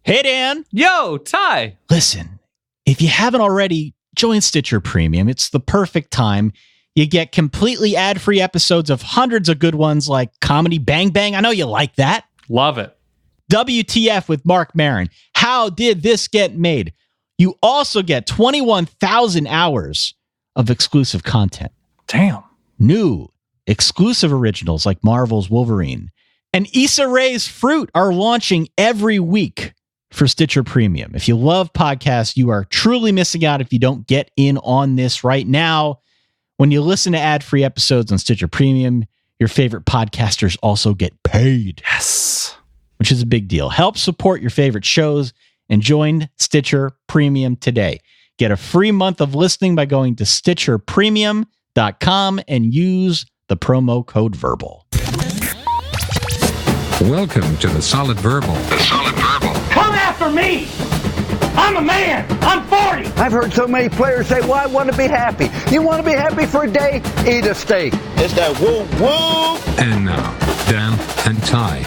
Hey, Dan. Yo, Ty. Listen, if you haven't already, join Stitcher Premium. It's the perfect time. You get completely ad-free episodes of hundreds of good ones like Comedy Bang Bang. I know you like that. Love it. WTF with Mark Maron. How did this get made? You also get 21,000 hours of exclusive content. Damn. New exclusive originals like Marvel's Wolverine and Issa Rae's Fruit are launching every week for Stitcher Premium. If you love podcasts, you are truly missing out if you don't get in on this right now. When you listen to ad-free episodes on Stitcher Premium, your favorite podcasters also get paid. Yes. Which is a big deal. Help support your favorite shows and join Stitcher Premium today. Get a free month of listening by going to StitcherPremium.com and use the promo code VERBAL. Welcome to the Solid Verbal. The Solid Verbal. Come after me! I'm a man! I'm 40! I've heard so many players say, well, I want to be happy. You want to be happy for a day? Eat a steak. It's that woo woo. And now, Dan and Ty.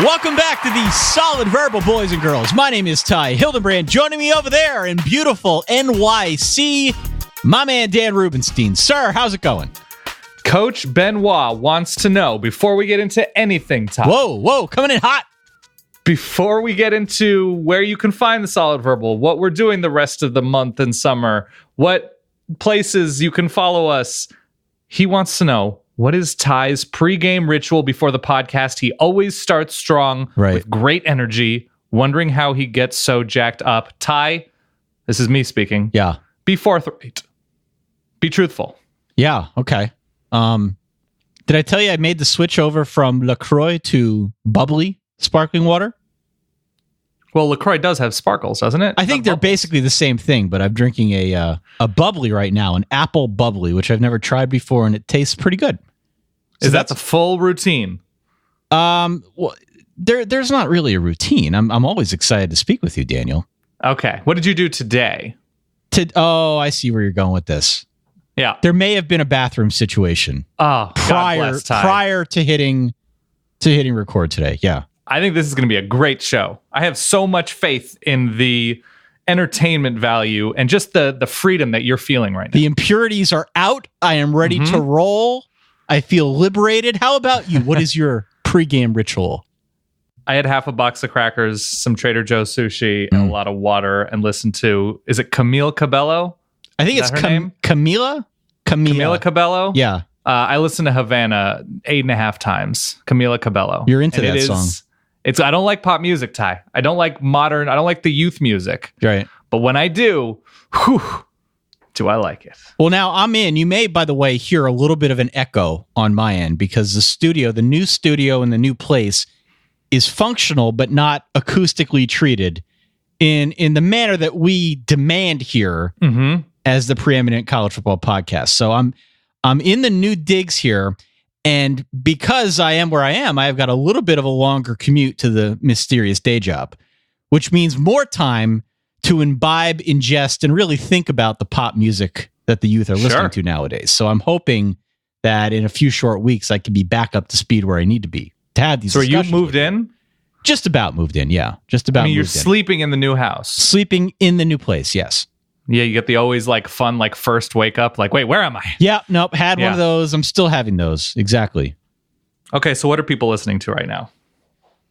Welcome back to the Solid Verbal, boys and girls. My name is Ty Hildenbrand. Joining me over there in beautiful NYC, my man Dan Rubenstein. Sir, how's it going? Coach Benoit wants to know, before we get into anything, Ty. Whoa, coming in hot. Before we get into where you can find the Solid Verbal, what we're doing the rest of the month and summer, what places you can follow us, he wants to know, what is Ty's pregame ritual before the podcast? He always starts strong with great energy, wondering how he gets so jacked up. Ty, this is me speaking. Yeah. Be forthright. Be truthful. Yeah, okay. Did I tell you I made the switch over from LaCroix to bubbly sparkling water? Well, LaCroix does have sparkles, doesn't it? I think they're basically the same thing, but I'm drinking a bubbly right now, an apple bubbly, which I've never tried before, and it tastes pretty good. So is that the full routine? Well, there's not really a routine. I'm always excited to speak with you, Daniel. Okay. What did you do today? I see where you're going with this. Yeah. There may have been a bathroom situation. Oh, God bless Ty. Prior to hitting record today. Yeah. I think this is going to be a great show. I have so much faith in the entertainment value and just the freedom that you're feeling right now. The impurities are out. I am ready to roll. I feel liberated. How about you? What is your pregame ritual? I had half a box of crackers, some Trader Joe's sushi, and a lot of water, and listened to, is it Camille Cabello? I think it's Camila Cabello? Yeah. I listened to Havana 8.5 times. Camila Cabello. You're into that song. I don't like pop music, Ty. I don't like the youth music. Right. But when I do, do I like it. Well, now I'm in. You may, by the way, hear a little bit of an echo on my end because the new studio in the new place is functional, but not acoustically treated in the manner that we demand here as the preeminent college football podcast. So I'm in the new digs here. And because I am where I am, I've got a little bit of a longer commute to the mysterious day job, which means more time to imbibe, ingest, and really think about the pop music that the youth are listening to nowadays. So I'm hoping that in a few short weeks, I can be back up to speed where I need to be to have these discussions. So you moved in? Just about moved in, yeah. Just about moved in. You're sleeping in the new house. Sleeping in the new place, yes. Yeah, you get the always fun first wake up, wait, where am I? Yeah, nope, had one of those. I'm still having those. Exactly. Okay, so what are people listening to right now?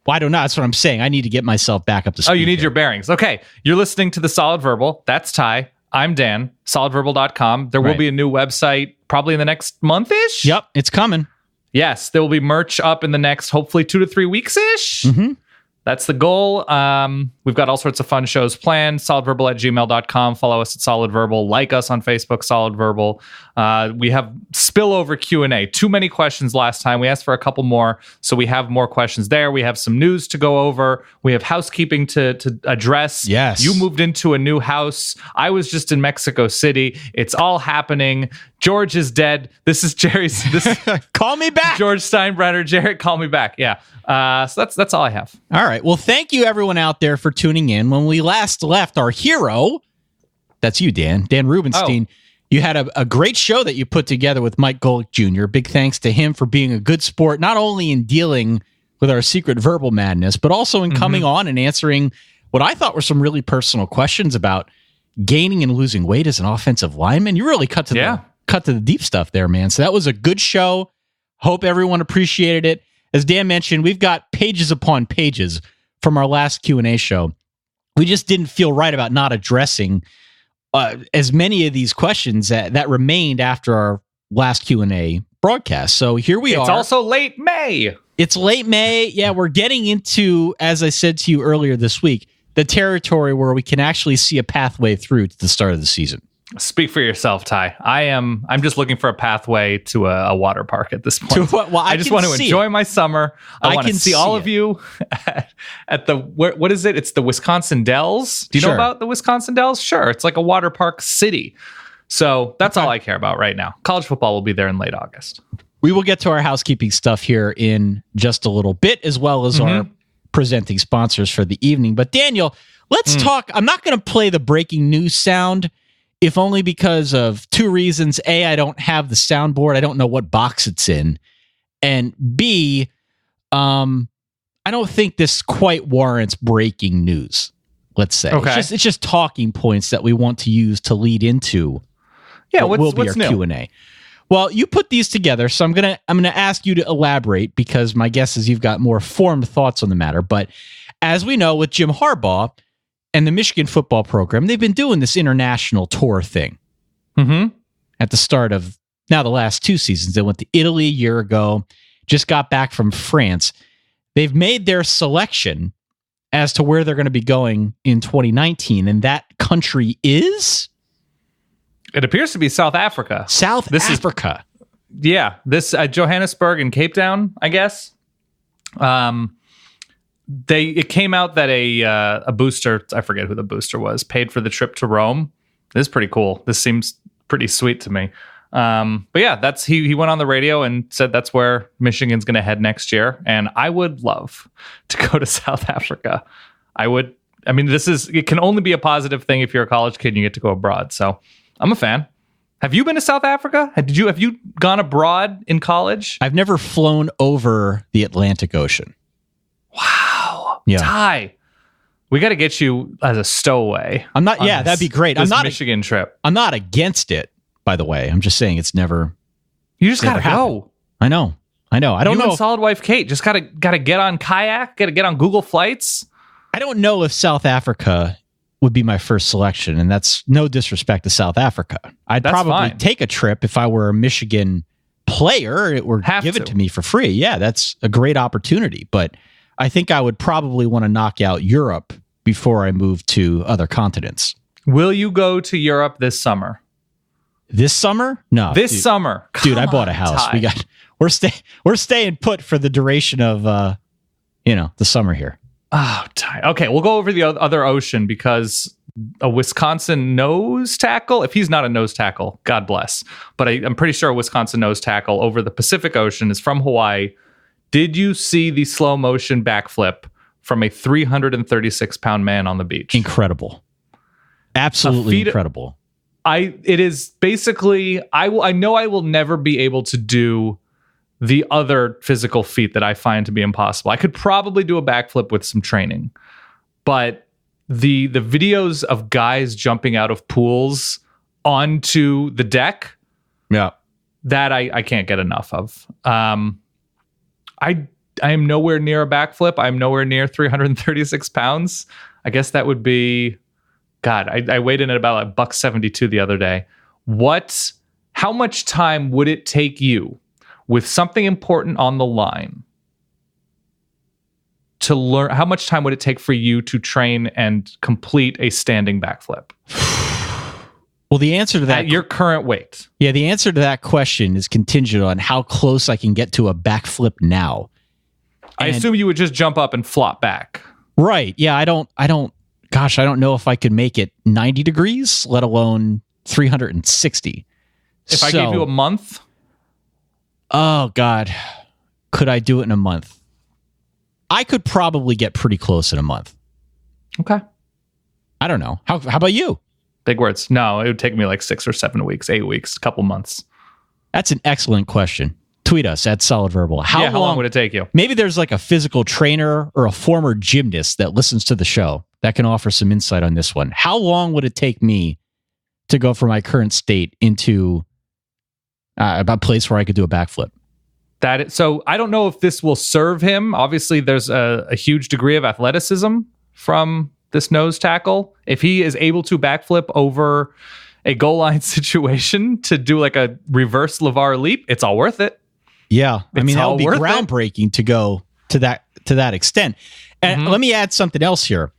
Well, I don't know. That's what I'm saying. I need to get myself back up to speed. Oh, you need your bearings. Okay, you're listening to the Solid Verbal. That's Ty. I'm Dan. SolidVerbal.com. There will be a new website probably in the next month-ish. Yep, it's coming. Yes, there will be merch up in the next, hopefully, 2 to 3 weeks-ish. Mm-hmm. That's the goal. We've got all sorts of fun shows planned. SolidVerbal@gmail.com. Follow us at Solid Verbal. Like us on Facebook, Solid Verbal. We have spillover Q&A. Too many questions last time. We asked for a couple more, so we have more questions there. We have some news to go over. We have housekeeping to address. Yes. You moved into a new house. I was just in Mexico City. It's all happening. George is dead. This is Jerry's. Call me back. George Steinbrenner. Jared, call me back. Yeah. So that's all I have. All right. Well, thank you everyone out there for tuning in. When we last left, our hero, that's you, Dan Rubenstein. Oh. You had a great show that you put together with Mike Golick Jr. Big thanks to him for being a good sport, not only in dealing with our secret verbal madness, but also in coming on and answering what I thought were some really personal questions about gaining and losing weight as an offensive lineman. You really cut to the deep stuff there, man. So that was a good show. Hope everyone appreciated it. As Dan mentioned, we've got pages upon pages from our last Q&A show. We just didn't feel right about not addressing as many of these questions that remained after our last Q&A broadcast. So here we are. It's also late May. It's late May. Yeah, we're getting into, as I said to you earlier this week, the territory where we can actually see a pathway through to the start of the season. Speak for yourself, Ty. I'm just looking for a pathway to a water park at this point. Well, I just want to enjoy my summer. I want to see all of you at the what is it? It's the Wisconsin Dells. Do you know about the Wisconsin Dells? Sure. It's like a water park city. So that's all I care about right now. College football will be there in late August. We will get to our housekeeping stuff here in just a little bit, as well as our presenting sponsors for the evening. But Daniel, let's talk. I'm not going to play the breaking news sound, if only because of two reasons. A, I don't have the soundboard. I don't know what box it's in. And B, I don't think this quite warrants breaking news, let's say. Okay. It's just talking points that we want to use to lead into what will be our new? Q&A. Well, you put these together, so I'm gonna ask you to elaborate, because my guess is you've got more formed thoughts on the matter. But as we know, with Jim Harbaugh and the Michigan football program, they've been doing this international tour thing. At the start of now the last two seasons, they went to Italy a year ago, just got back from France. They've made their selection as to where they're going to be going in 2019, and that country is? It appears to be South Africa. Africa. This Johannesburg and Cape Town, I guess. It came out that a booster, I forget who the booster was, paid for the trip to Rome. This is pretty cool. This seems pretty sweet to me. But yeah, that's he went on the radio and said that's where Michigan's going to head next year. And I would love to go to South Africa. It can only be a positive thing if you're a college kid and you get to go abroad. So I'm a fan. Have you been to South Africa? Have you gone abroad in college? I've never flown over the Atlantic Ocean. Wow. Yeah. Ty, we got to get you as a stowaway. I'm not. Yeah, that'd be great. I'm not Michigan trip. I'm not against it, by the way. I'm just saying it's never. You just got to go. I know. I don't know. And Solid Wife Kate just got to get on kayak. Got to get on Google Flights. I don't know if South Africa would be my first selection, and that's no disrespect to South Africa. That's probably take a trip if I were a Michigan player. It were given to me for free. Yeah, that's a great opportunity. But I think I would probably want to knock out Europe before I move to other continents. Will you go to Europe this summer? This summer? No. This summer. Dude, I bought a house. Ty. We're staying put for the duration of the summer here. Oh, Ty. Okay, we'll go over the other ocean, because a Wisconsin nose tackle, if he's not a nose tackle, God bless, but I'm pretty sure a Wisconsin nose tackle over the Pacific Ocean is from Hawaii. Did you see the slow motion backflip from a 336-pound man on the beach? Incredible. Absolutely incredible. It is basically, I know I will never be able to do the other physical feat that I find to be impossible. I could probably do a backflip with some training, but the videos of guys jumping out of pools onto the deck, that I can't get enough of. I am nowhere near a backflip. I'm nowhere near 336 pounds. I guess that would be, God, I weighed in at about $172 the other day. How much time would it take you, with something important on the line, to learn? How much time would it take for you to train and complete a standing backflip? Well, the answer to that, at your current weight. Yeah, the answer to that question is contingent on how close I can get to a backflip now. I assume you would just jump up and flop back. Right. Yeah, I don't know if I could make it 90 degrees, let alone 360. If I gave you a month? Oh, God. Could I do it in a month? I could probably get pretty close in a month. Okay. I don't know. How about you? Big words. No, it would take me like 6 or 7 weeks, 8 weeks, a couple months. That's an excellent question. Tweet us at Solid Verbal. How long would it take you? Maybe there's like a physical trainer or a former gymnast that listens to the show that can offer some insight on this one. How long would it take me to go from my current state into a place where I could do a backflip? So I don't know if this will serve him. Obviously, there's a huge degree of athleticism from this nose tackle. If he is able to backflip over a goal line situation to do like a reverse LeVar leap, it's all worth it. Yeah, I mean, that would be worth groundbreaking to go to that extent. And let me add something else here.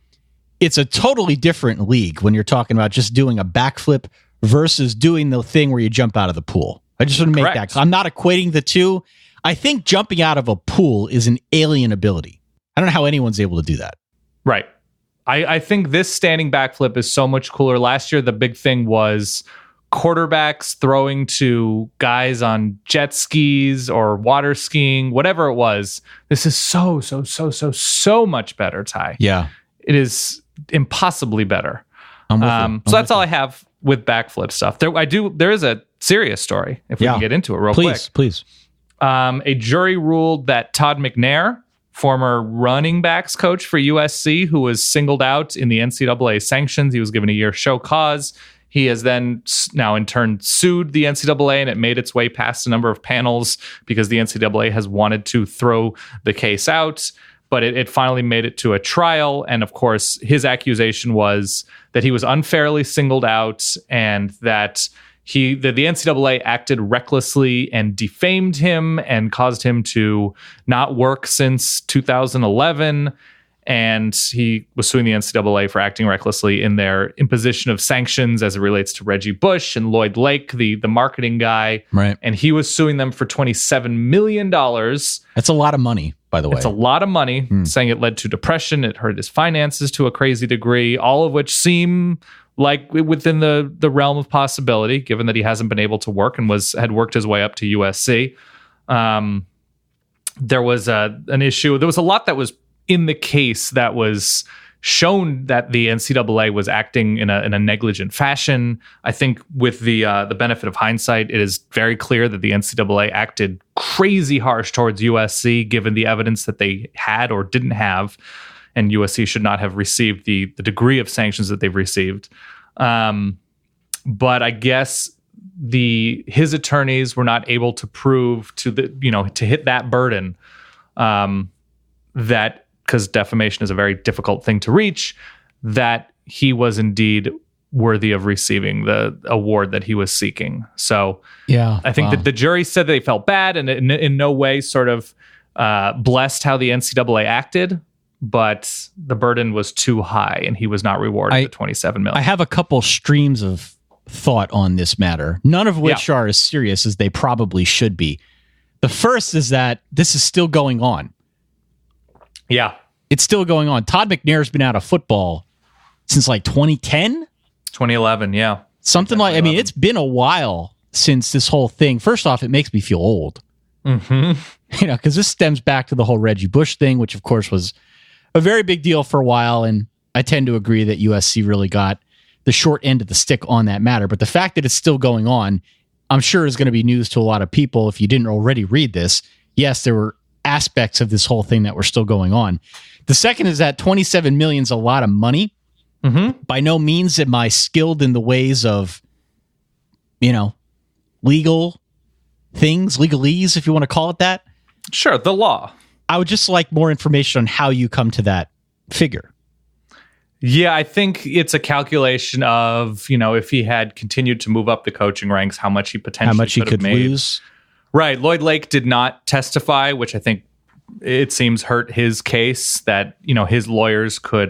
It's a totally different league when you're talking about just doing a backflip versus doing the thing where you jump out of the pool. I just want to make that. I'm not equating the two. I think jumping out of a pool is an alien ability. I don't know how anyone's able to do that. Right. I think this standing backflip is so much cooler. Last year, the big thing was quarterbacks throwing to guys on jet skis or water skiing, whatever it was. This is so much better, Ty. Yeah. It is impossibly better. I'm with you. So that's all I have with backflip stuff. There is a serious story, if we can get into it real quick. Please. A jury ruled that Todd McNair, former running backs coach for USC, who was singled out in the NCAA sanctions, he was given a year show cause. He has then now in turn sued the NCAA, and it made its way past a number of panels because the NCAA has wanted to throw the case out. But it finally made it to a trial. And of course, his accusation was that he was unfairly singled out and that the NCAA acted recklessly and defamed him and caused him to not work since 2011. And he was suing the NCAA for acting recklessly in their imposition of sanctions as it relates to Reggie Bush and Lloyd Lake, the marketing guy. Right. And he was suing them for $27 million. That's a lot of money, by the way. It's a lot of money, saying it led to depression. It hurt his finances to a crazy degree, all of which seem like within the realm of possibility, given that he hasn't been able to work and had worked his way up to USC. There was an issue. There was a lot that was in the case that was shown that the NCAA was acting in a negligent fashion. I think with the benefit of hindsight, it is very clear that the NCAA acted crazy harsh towards USC, given the evidence that they had or didn't have, and USC should not have received the degree of sanctions that they've received. But I guess his attorneys were not able to prove to hit that burden, that, because defamation is a very difficult thing to reach, that he was indeed worthy of receiving the award that he was seeking. So yeah, I think that the jury said they felt bad and in no way sort of blessed how the NCAA acted, but the burden was too high and he was not rewarded the $27 million. I have a couple streams of thought on this matter, none of which are as serious as they probably should be. The first is that this is still going on. Yeah. It's still going on. Todd McNair's been out of football since like 2010? 2011, yeah. Something like, I mean, it's been a while since this whole thing. First off, it makes me feel old. Mm-hmm. Because this stems back to the whole Reggie Bush thing, which of course was a very big deal for a while. And I tend to agree that USC really got the short end of the stick on that matter. But the fact that it's still going on, I'm sure is going to be news to a lot of people. If you didn't already read this, yes, there were aspects of this whole thing that were still going on. The second is that $27 million is a lot of money. Mm-hmm. By no means am I skilled in the ways of, legal things, legalese, if you want to call it that. Sure, the law. I would just like more information on how you come to that figure. Yeah, I think it's a calculation of, if he had continued to move up the coaching ranks, how much he potentially could have made. Lose. Right. Lloyd Lake did not testify, which I think it seems hurt his case, that, his lawyers could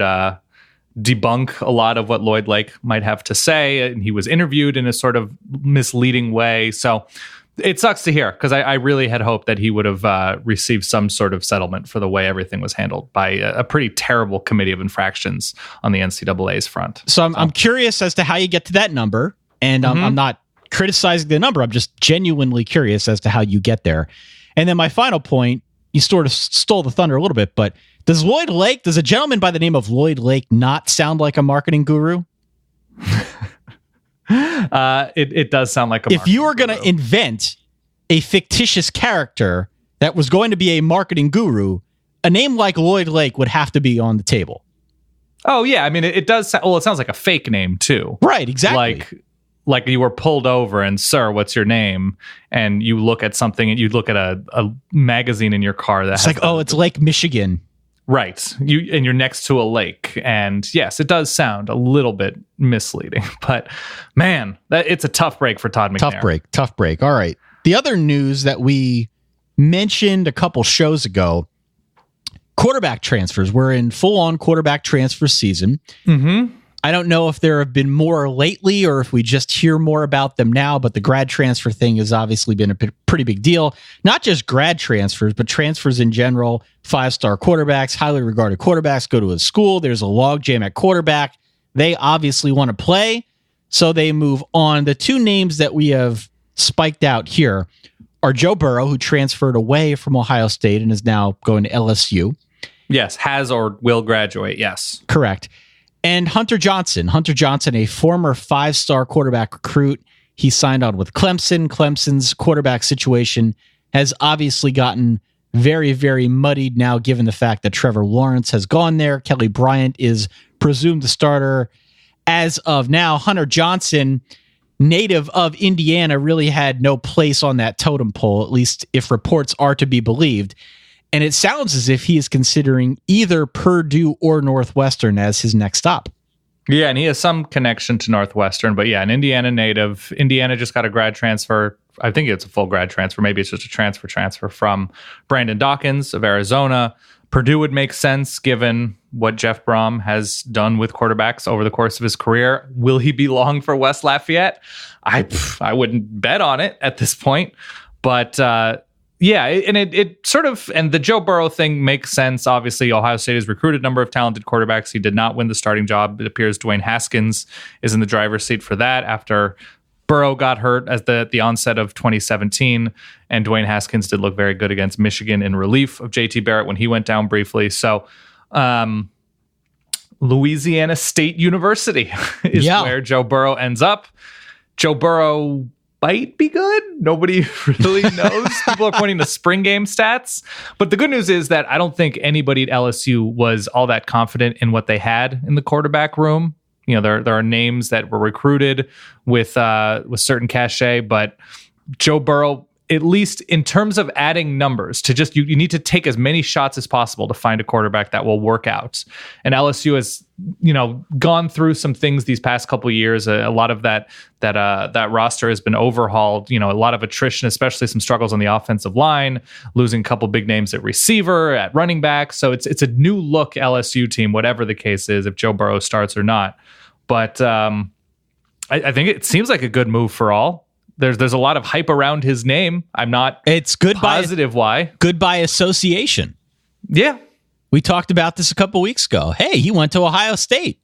debunk a lot of what Lloyd Lake might have to say. And he was interviewed in a sort of misleading way. So it sucks to hear, because I really had hoped that he would have received some sort of settlement for the way everything was handled by a pretty terrible committee of infractions on the NCAA's front. So I'm curious as to how you get to that number. And I'm not criticizing the number. I'm just genuinely curious as to how you get there. And then my final point, you sort of stole the thunder a little bit, but does a gentleman by the name of Lloyd Lake not sound like a marketing guru? It does sound like a marketing If you were going to invent a fictitious character that was going to be a marketing guru, a name like Lloyd Lake would have to be on the table. Oh yeah, I mean it does. Well, it sounds like a fake name too. Right, exactly. Like you were pulled over and, sir, what's your name? And you look at something and you look at a magazine in your car that it's like, it's Lake Michigan. Right. You're next to a lake. And yes, it does sound a little bit misleading, but man, it's a tough break for Todd McNair. Tough break. All right. The other news that we mentioned a couple shows ago, quarterback transfers. We're in full-on quarterback transfer season. Mm-hmm. I don't know if there have been more lately or if we just hear more about them now, but the grad transfer thing has obviously been a pretty big deal. Not just grad transfers, but transfers in general. 5-star quarterbacks, highly regarded quarterbacks go to a school. There's a logjam at quarterback. They obviously want to play, so they move on. The two names that we have spiked out here are Joe Burrow, who transferred away from Ohio State and is now going to LSU. Yes, has or will graduate, yes. Correct. And Hunter Johnson. Hunter Johnson, a former 5-star quarterback recruit. He signed on with Clemson. Clemson's quarterback situation has obviously gotten very, very muddied now, given the fact that Trevor Lawrence has gone there. Kelly Bryant is presumed the starter as of now. Hunter Johnson, native of Indiana, really had no place on that totem pole, at least if reports are to be believed. And it sounds as if he is considering either Purdue or Northwestern as his next stop. Yeah, and he has some connection to Northwestern, but yeah, an Indiana native. Indiana just got a grad transfer. I think it's a full grad transfer. Maybe it's just a transfer from Brandon Dawkins of Arizona. Purdue would make sense given what Jeff Brom has done with quarterbacks over the course of his career. Will he be long for West Lafayette? I wouldn't bet on it at this point, but yeah, and it sort of, and the Joe Burrow thing makes sense. Obviously, Ohio State has recruited a number of talented quarterbacks. He did not win the starting job. It appears Dwayne Haskins is in the driver's seat for that after Burrow got hurt at the onset of 2017, and Dwayne Haskins did look very good against Michigan in relief of JT Barrett when he went down briefly. So, Louisiana State University is where Joe Burrow ends up. Joe Burrow might be good. Nobody really knows. People are pointing to spring game stats. But the good news is that I don't think anybody at LSU was all that confident in what they had in the quarterback room. You know, there are names that were recruited with certain cachet, but Joe Burrow, at least in terms of adding numbers, to just you need to take as many shots as possible to find a quarterback that will work out. And LSU has, gone through some things these past couple of years. A lot of that roster has been overhauled. A lot of attrition, especially some struggles on the offensive line, losing a couple big names at receiver, at running back. So it's a new look LSU team, whatever the case is, if Joe Burrow starts or not. But I think it seems like a good move for all. There's a lot of hype around his name. I'm not positive why. Good by association. Yeah. We talked about this a couple weeks ago. Hey, he went to Ohio State.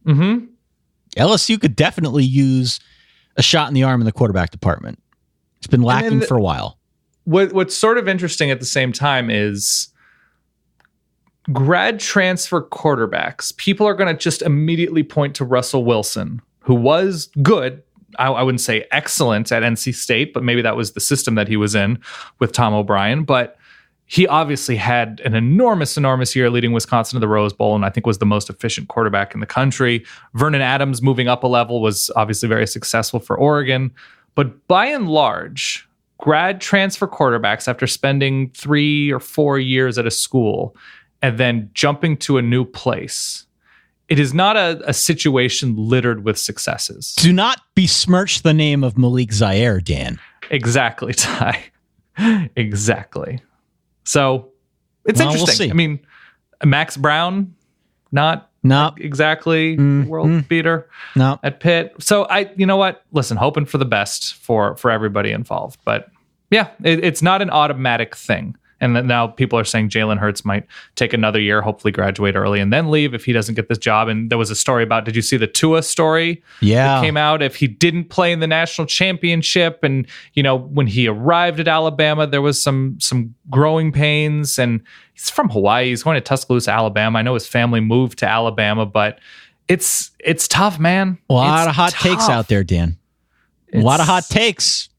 Mm-hmm. LSU could definitely use a shot in the arm in the quarterback department. It's been lacking for a while. What's sort of interesting at the same time is grad transfer quarterbacks. People are going to just immediately point to Russell Wilson, who was good. I wouldn't say excellent at NC State, but maybe that was the system that he was in with Tom O'Brien. But he obviously had an enormous year leading Wisconsin to the Rose Bowl, and I think was the most efficient quarterback in the country. Vernon Adams moving up a level was obviously very successful for Oregon. But by and large, grad transfer quarterbacks, after spending 3 or 4 years at a school and then jumping to a new place, it is not a situation littered with successes. Do not besmirch the name of Malik Zaire, Dan. Exactly, Ty. Exactly. So it's interesting. We'll see. I mean, Max Brown, not exactly world beater at Pitt. So you know what? Listen, hoping for the best for everybody involved. But yeah, it's not an automatic thing. And then now people are saying Jalen Hurts might take another year, hopefully graduate early, and then leave if he doesn't get this job. And there was a story about, did you see the Tua story? Yeah. That came out? If he didn't play in the national championship, and, when he arrived at Alabama, there was some growing pains, and he's from Hawaii. He's going to Tuscaloosa, Alabama. I know his family moved to Alabama, but it's tough, man. A lot of hot takes out there, Dan. A lot of hot takes.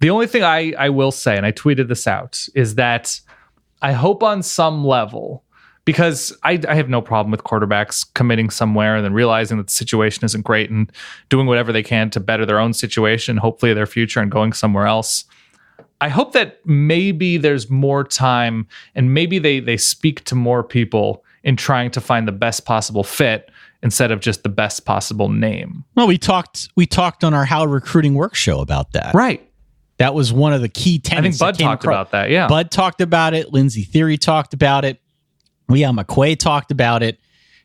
The only thing I will say, and I tweeted this out, is that I hope on some level, because I have no problem with quarterbacks committing somewhere and then realizing that the situation isn't great and doing whatever they can to better their own situation, hopefully their future, and going somewhere else. I hope that maybe there's more time and maybe they speak to more people in trying to find the best possible fit instead of just the best possible name. Well, we talked on our How Recruiting Work show about that. Right. That was one of the key I tenets. think Bud talked about that, yeah. Bud talked about it. Lindsay Theory talked about it. Leon McQuay talked about it.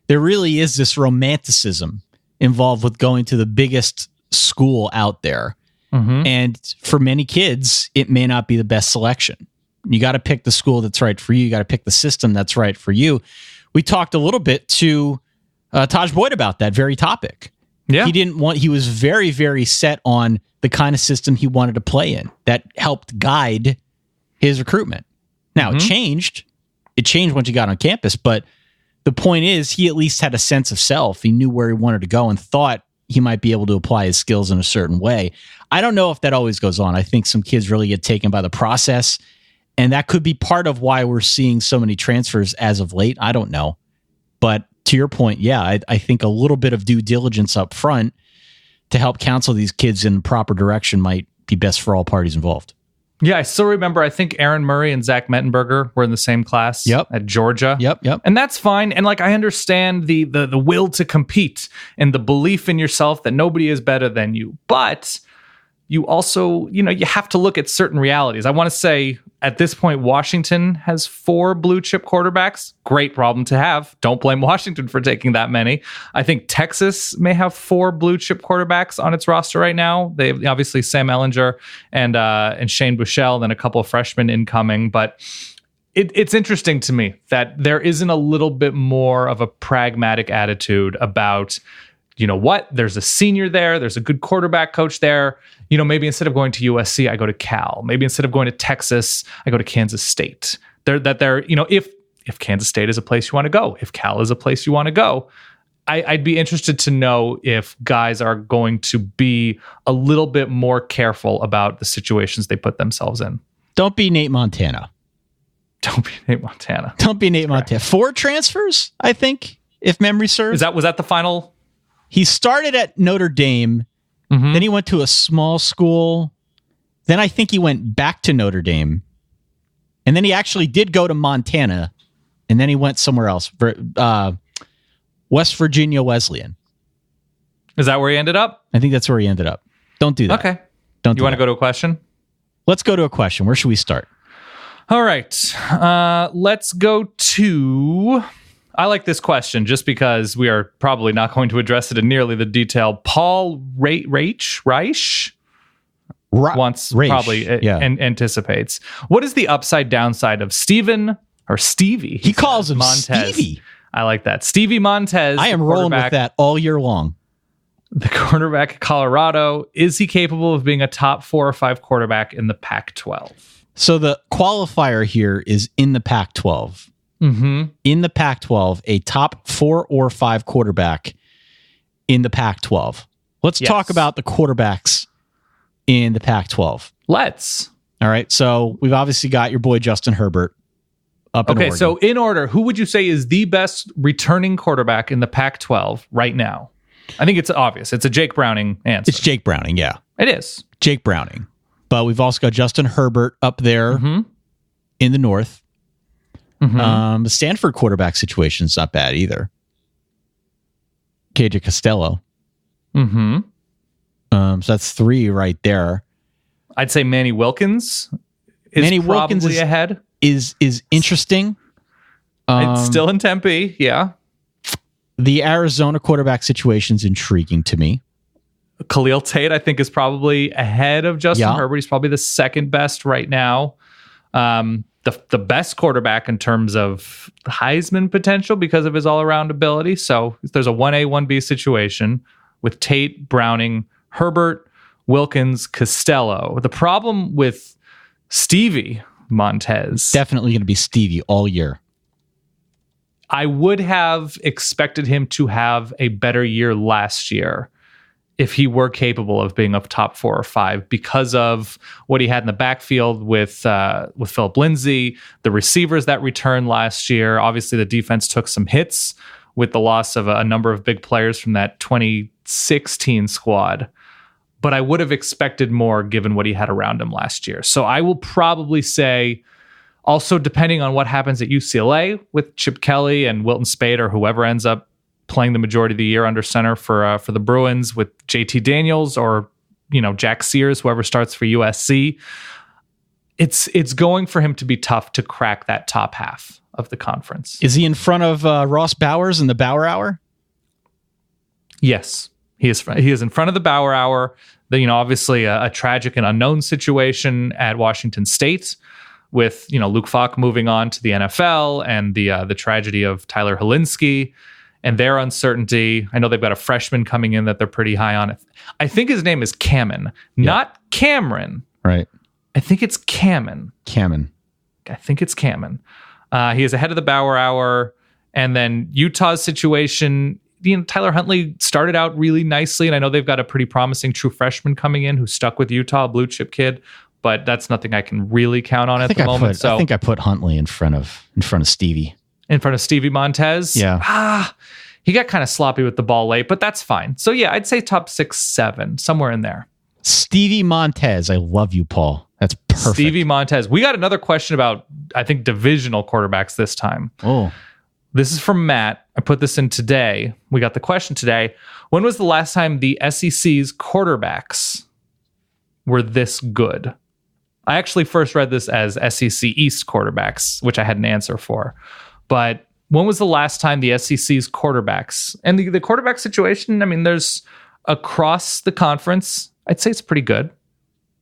There really is this romanticism involved with going to the biggest school out there. Mm-hmm. And for many kids, it may not be the best selection. You got to pick the school that's right for you. You got to pick the system that's right for you. We talked a little bit to Taj Boyd about that very topic. Yeah. He was very, very set on the kind of system he wanted to play in that helped guide his recruitment. Now, It changed. It changed once you got on campus, but the point is he at least had a sense of self. He knew where he wanted to go and thought he might be able to apply his skills in a certain way. I don't know if that always goes on. I think some kids really get taken by the process, and that could be part of why we're seeing so many transfers as of late. I don't know. But to your point, yeah, I think a little bit of due diligence up front to help counsel these kids in the proper direction might be best for all parties involved. Yeah, I still remember, I think Aaron Murray and Zach Mettenberger were in the same class at Georgia. Yep. And that's fine. And I understand the will to compete and the belief in yourself that nobody is better than you. But you also, you have to look at certain realities. I want to say at this point, Washington has 4 blue chip quarterbacks. Great problem to have. Don't blame Washington for taking that many. I think Texas may have 4 blue chip quarterbacks on its roster right now. They have obviously Sam Ehlinger and Shane Buechele, then a couple of freshmen incoming. But it's interesting to me that there isn't a little bit more of a pragmatic attitude about, there's a senior there, there's a good quarterback coach there. Maybe instead of going to USC, I go to Cal. Maybe instead of going to Texas, I go to Kansas State. If Kansas State is a place you want to go, if Cal is a place you want to go, I'd be interested to know if guys are going to be a little bit more careful about the situations they put themselves in. Don't be Nate Montana. Don't be Nate Montana. Don't be Nate Montana. 4 transfers, I think, if memory serves. Was that the final? He started at Notre Dame. Mm-hmm. Then he went to a small school. Then I think he went back to Notre Dame. And then he actually did go to Montana. And then he went somewhere else. West Virginia Wesleyan. Is that where he ended up? I think that's where he ended up. Don't do that. Okay. You want to go to a question? Let's go to a question. Where should we start? All right. Let's go to... I like this question just because we are probably not going to address it in nearly the detail. Paul Reich anticipates. What is the upside downside of Stevie? He calls him Montez. Stevie. I like that. Stevie Montez. I am rolling with that all year long. The quarterback at Colorado. Is he capable of being a top 4 or 5 quarterback in the Pac-12? So the qualifier here is in the Pac-12. Mm-hmm. In the Pac-12, a top 4 or 5 quarterback in the Pac-12. Let's talk about the quarterbacks in the Pac-12. Let's. All right. So we've obviously got your boy Justin Herbert up in Oregon. So in order, who would you say is the best returning quarterback in the Pac-12 right now? I think it's obvious. It's a Jake Browning answer. It's Jake Browning, yeah. It is. Jake Browning. But we've also got Justin Herbert up there in the north. Mm-hmm. The Stanford quarterback situation is not bad either. KJ Costello. Mm-hmm. So that's 3 right there. I'd say Manny Wilkins is probably ahead. Is interesting. It's still in Tempe, yeah. The Arizona quarterback situation is intriguing to me. Khalil Tate, I think, is probably ahead of Justin Herbert. He's probably the second best right now. The best quarterback in terms of Heisman potential because of his all-around ability. So there's a 1A, 1B situation with Tate, Browning, Herbert, Wilkins, Costello. The problem with Stevie Montez... Definitely going to be Stevie all year. I would have expected him to have a better year last year if he were capable of being a top 4 or 5 because of what he had in the backfield with Philip Lindsay, the receivers that returned last year. Obviously, the defense took some hits with the loss of a number of big players from that 2016 squad. But I would have expected more given what he had around him last year. So I will probably say, also depending on what happens at UCLA with Chip Kelly and Wilton Spade or whoever ends up playing the majority of the year under center for the Bruins with JT Daniels or Jack Sears, whoever starts for USC, it's going for him to be tough to crack that top half of the conference. Is he in front of Ross Bowers in the Bauer Hour? Yes, he is. He is in front of the Bauer Hour. Obviously a tragic and unknown situation at Washington State with Luke Falk moving on to the NFL and the tragedy of Tyler Helinski and their uncertainty. I know they've got a freshman coming in that they're pretty high on. I think his name is Kamen, not Cameron. Right. I think it's Kamen. I think it's Kamen. He is ahead of the Bauer Hour. And then Utah's situation, Tyler Huntley started out really nicely, and I know they've got a pretty promising true freshman coming in who stuck with Utah, a blue chip kid, but that's nothing I can really count on at the moment. I think I put Huntley in front of Stevie. In front of Stevie Montez? Yeah. He got kind of sloppy with the ball late, but that's fine. So yeah, I'd say top 6, 7, somewhere in there. Stevie Montez. I love you, Paul. That's perfect. Stevie Montez. We got another question about, I think, divisional quarterbacks this time. Oh. This is from Matt. I put this in today. We got the question today. When was the last time the SEC's quarterbacks were this good? I actually first read this as SEC East quarterbacks, which I had an answer for. But when was the last time the SEC's quarterbacks, and the quarterback situation, I mean, there's across the conference, I'd say it's pretty good.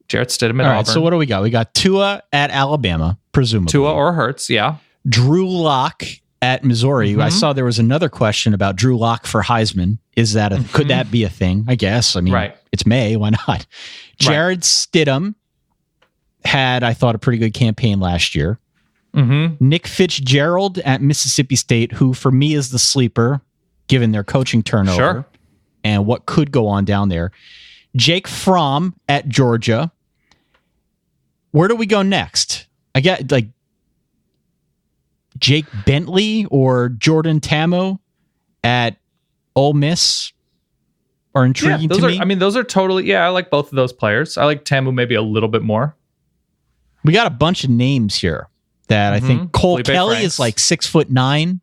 Jarrett Stidham at Auburn. So what do we got? We got Tua at Alabama, presumably. Tua or Hurts, yeah. Drew Lock at Missouri. Mm-hmm. I saw there was another question about Drew Lock for Heisman. Is that could that be a thing? I guess. I mean, It's May. Why not? Jared Stidham had, I thought, a pretty good campaign last year. Mm-hmm. Nick Fitzgerald at Mississippi State, who for me is the sleeper, given their coaching turnover and what could go on down there. Jake Fromm at Georgia. Where do we go next? I get Jake Bentley or Jordan Tamu at Ole Miss are intriguing to me. I mean, those are totally, I like both of those players. I like Tamu maybe a little bit more. We got a bunch of names here that I think Cole Felipe Kelly Franks is like 6'9".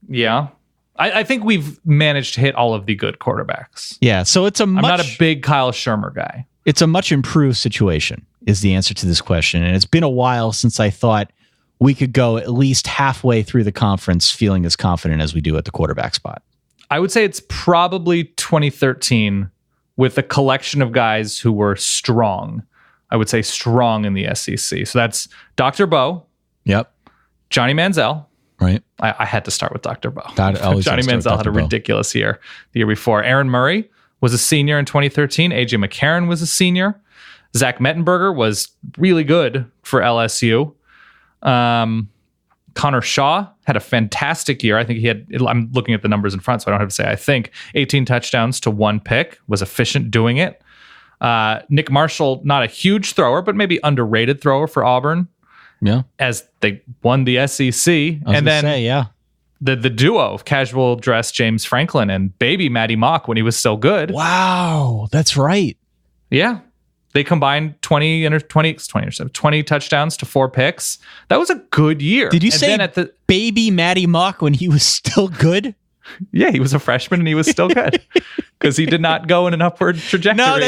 Yeah. I think we've managed to hit all of the good quarterbacks. Yeah. So I'm not a big Kyle Shermer guy. It's a much improved situation is the answer to this question. And it's been a while since I thought we could go at least halfway through the conference feeling as confident as we do at the quarterback spot. I would say it's probably 2013 with a collection of guys who were strong. I would say strong in the SEC. So that's Dr. Bo. Yep. Johnny Manziel. Right. I had to start with Dr. Bo. Johnny Manziel had a ridiculous year the year before. Aaron Murray was a senior in 2013. AJ McCarron was a senior. Zach Mettenberger was really good for LSU. Connor Shaw had a fantastic year. I think he had, I'm looking at the numbers in front, so I don't have to say I think, 18 touchdowns to 1 pick, was efficient doing it. Nick Marshall, not a huge thrower, but maybe underrated thrower for Auburn. Yeah. As they won the SEC. And then the duo of casual dress James Franklin and baby Matty Mock when he was still good. Wow. That's right. Yeah. They combined 20 touchdowns to 4 picks. That was a good year. Did you say baby Matty Mock when he was still good? Yeah, he was a freshman and he was still good because he did not go in an upward trajectory. No,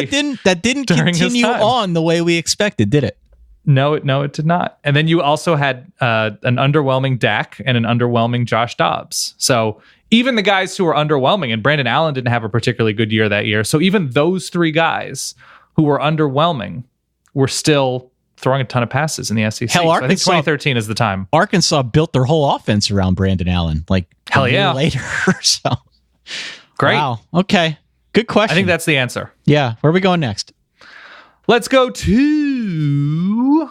that didn't continue on the way we expected, did it? No, it did not. And then you also had an underwhelming Dak and an underwhelming Josh Dobbs. So even the guys who were underwhelming, and Brandon Allen didn't have a particularly good year that year. So even those 3 guys who were underwhelming were still throwing a ton of passes in the SEC. Hell, so I think 2013 is the time. Arkansas built their whole offense around Brandon Allen, hell yeah, later. So great. Wow. Okay. Good question. I think that's the answer. Yeah. Where are we going next? Let's go to...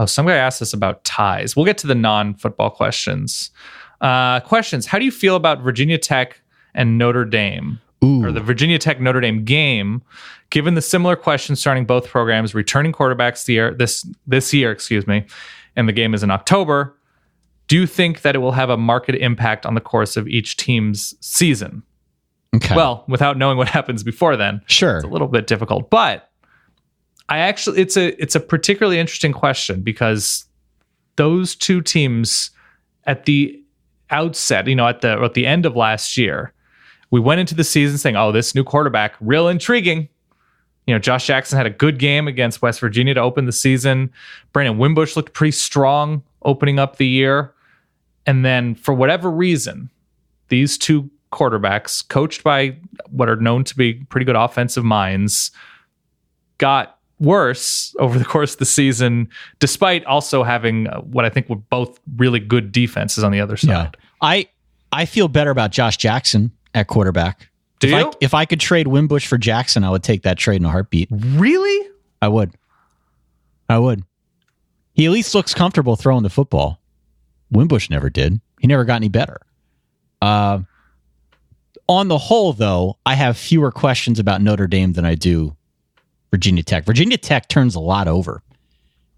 some guy asked us about ties. We'll get to the non-football questions. Questions. How do you feel about Virginia Tech and Notre Dame? or the Virginia Tech Notre Dame game, given the similar questions surrounding both programs, returning quarterbacks this year, and the game is in October, do you think that it will have a marked impact on the course of each team's season? Okay. Well, without knowing what happens before then, sure, it's a little bit difficult. But it's a particularly interesting question because those two teams at the outset, at the end of last year, we went into the season saying, "Oh, this new quarterback, real intriguing." Josh Jackson had a good game against West Virginia to open the season. Brandon Wimbush looked pretty strong opening up the year. And then for whatever reason, these two quarterbacks, coached by what are known to be pretty good offensive minds, got worse over the course of the season, despite also having what I think were both really good defenses on the other side. Yeah. I feel better about Josh Jackson at quarterback. Do you? If I could trade Wimbush for Jackson, I would take that trade in a heartbeat. Really? I would. He at least looks comfortable throwing the football. Wimbush never did. He never got any better. On the whole, though, I have fewer questions about Notre Dame than I do Virginia Tech. Virginia Tech turns a lot over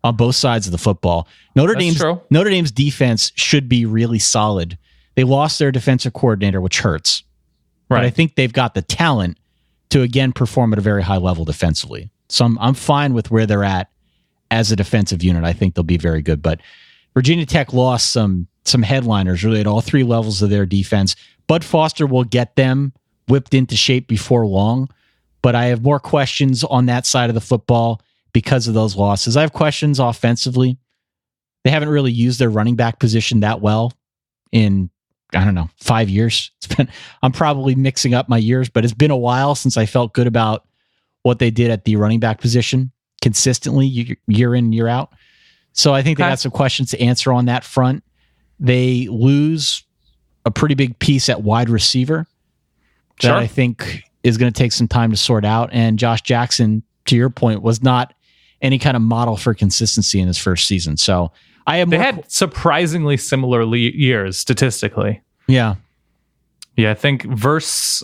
on both sides of the football. Notre Dame's defense should be really solid. They lost their defensive coordinator, which hurts. Right. But I think they've got the talent to, again, perform at a very high level defensively. So I'm fine with where they're at as a defensive unit. I think they'll be very good. But Virginia Tech lost some headliners really at all three levels of their defense. Bud Foster will get them whipped into shape before long, but I have more questions on that side of the football because of those losses. I have questions offensively. They haven't really used their running back position that well in, 5 years. I'm probably mixing up my years, but it's been a while since I felt good about what they did at the running back position consistently year in, year out. So I think they got some questions to answer on that front. They lose a pretty big piece at wide receiver that I think is going to take some time to sort out. And Josh Jackson, to your point, was not any kind of model for consistency in his first season. So they had surprisingly similar years statistically. Yeah. Yeah, I think versus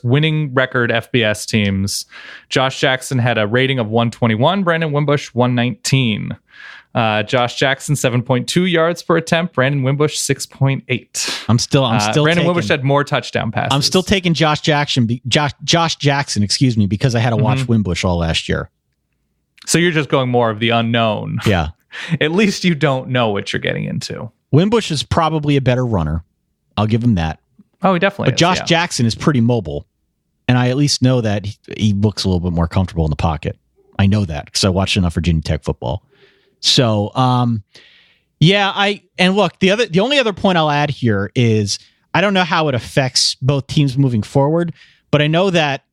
winning record FBS teams. Josh Jackson had a rating of 121, Brandon Wimbush 119. Josh Jackson 7.2 yards per attempt, Brandon Wimbush 6.8. I'm still Brandon Wimbush had more touchdown passes. I'm still taking Josh Jackson, because I had to watch Wimbush all last year. So you're just going more of the unknown. Yeah. At least you don't know what you're getting into. Wimbush is probably a better runner. I'll give him that. Oh, he definitely But Josh Jackson is pretty mobile. And I at least know that he looks a little bit more comfortable in the pocket. I know that because I watched enough Virginia Tech football. So, look, the only other point I'll add here is I don't know how it affects both teams moving forward, but I know that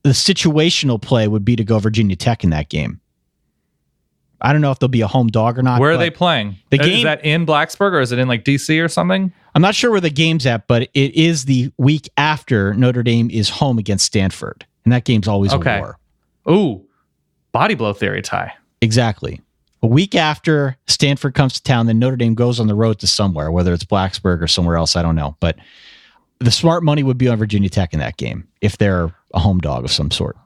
the situational play would be to go Virginia Tech in that game. I don't know if they'll be a home dog or not. Where are they playing? Is that in Blacksburg or is it in like DC or something? I'm not sure where the game's at, but it is the week after Notre Dame is home against Stanford. And that game's always a war. Ooh, body blow theory tie. Exactly. A week after Stanford comes to town, then Notre Dame goes on the road to somewhere, whether it's Blacksburg or somewhere else, I don't know. But the smart money would be on Virginia Tech in that game if they're a home dog of some sort.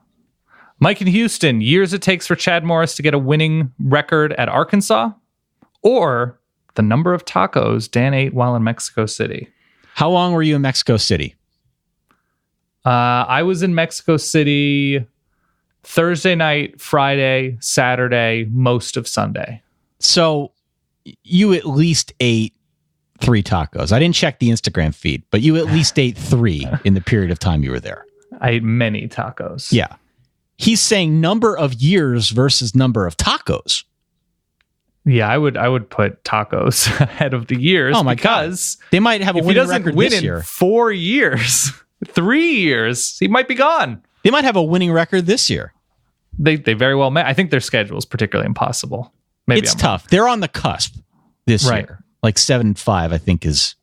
Mike in Houston, years it takes for Chad Morris to get a winning record at Arkansas, or the number of tacos Dan ate while in Mexico City? How long were you in Mexico City? I was in Mexico City Thursday night, Friday, Saturday, most of Sunday. So you at least ate 3 tacos. I didn't check the Instagram feed, but you at least ate 3 in the period of time you were there. I ate many tacos. Yeah. He's saying number of years versus number of tacos. Yeah, I would put tacos ahead of the years. Oh my God. They might have a winning record this year. 4 years, 3 years, he might be gone. They might have a winning record this year. They very well may. I think their schedule is particularly impossible. Maybe it's tough. They're on the cusp this year. Like 7-5, I think is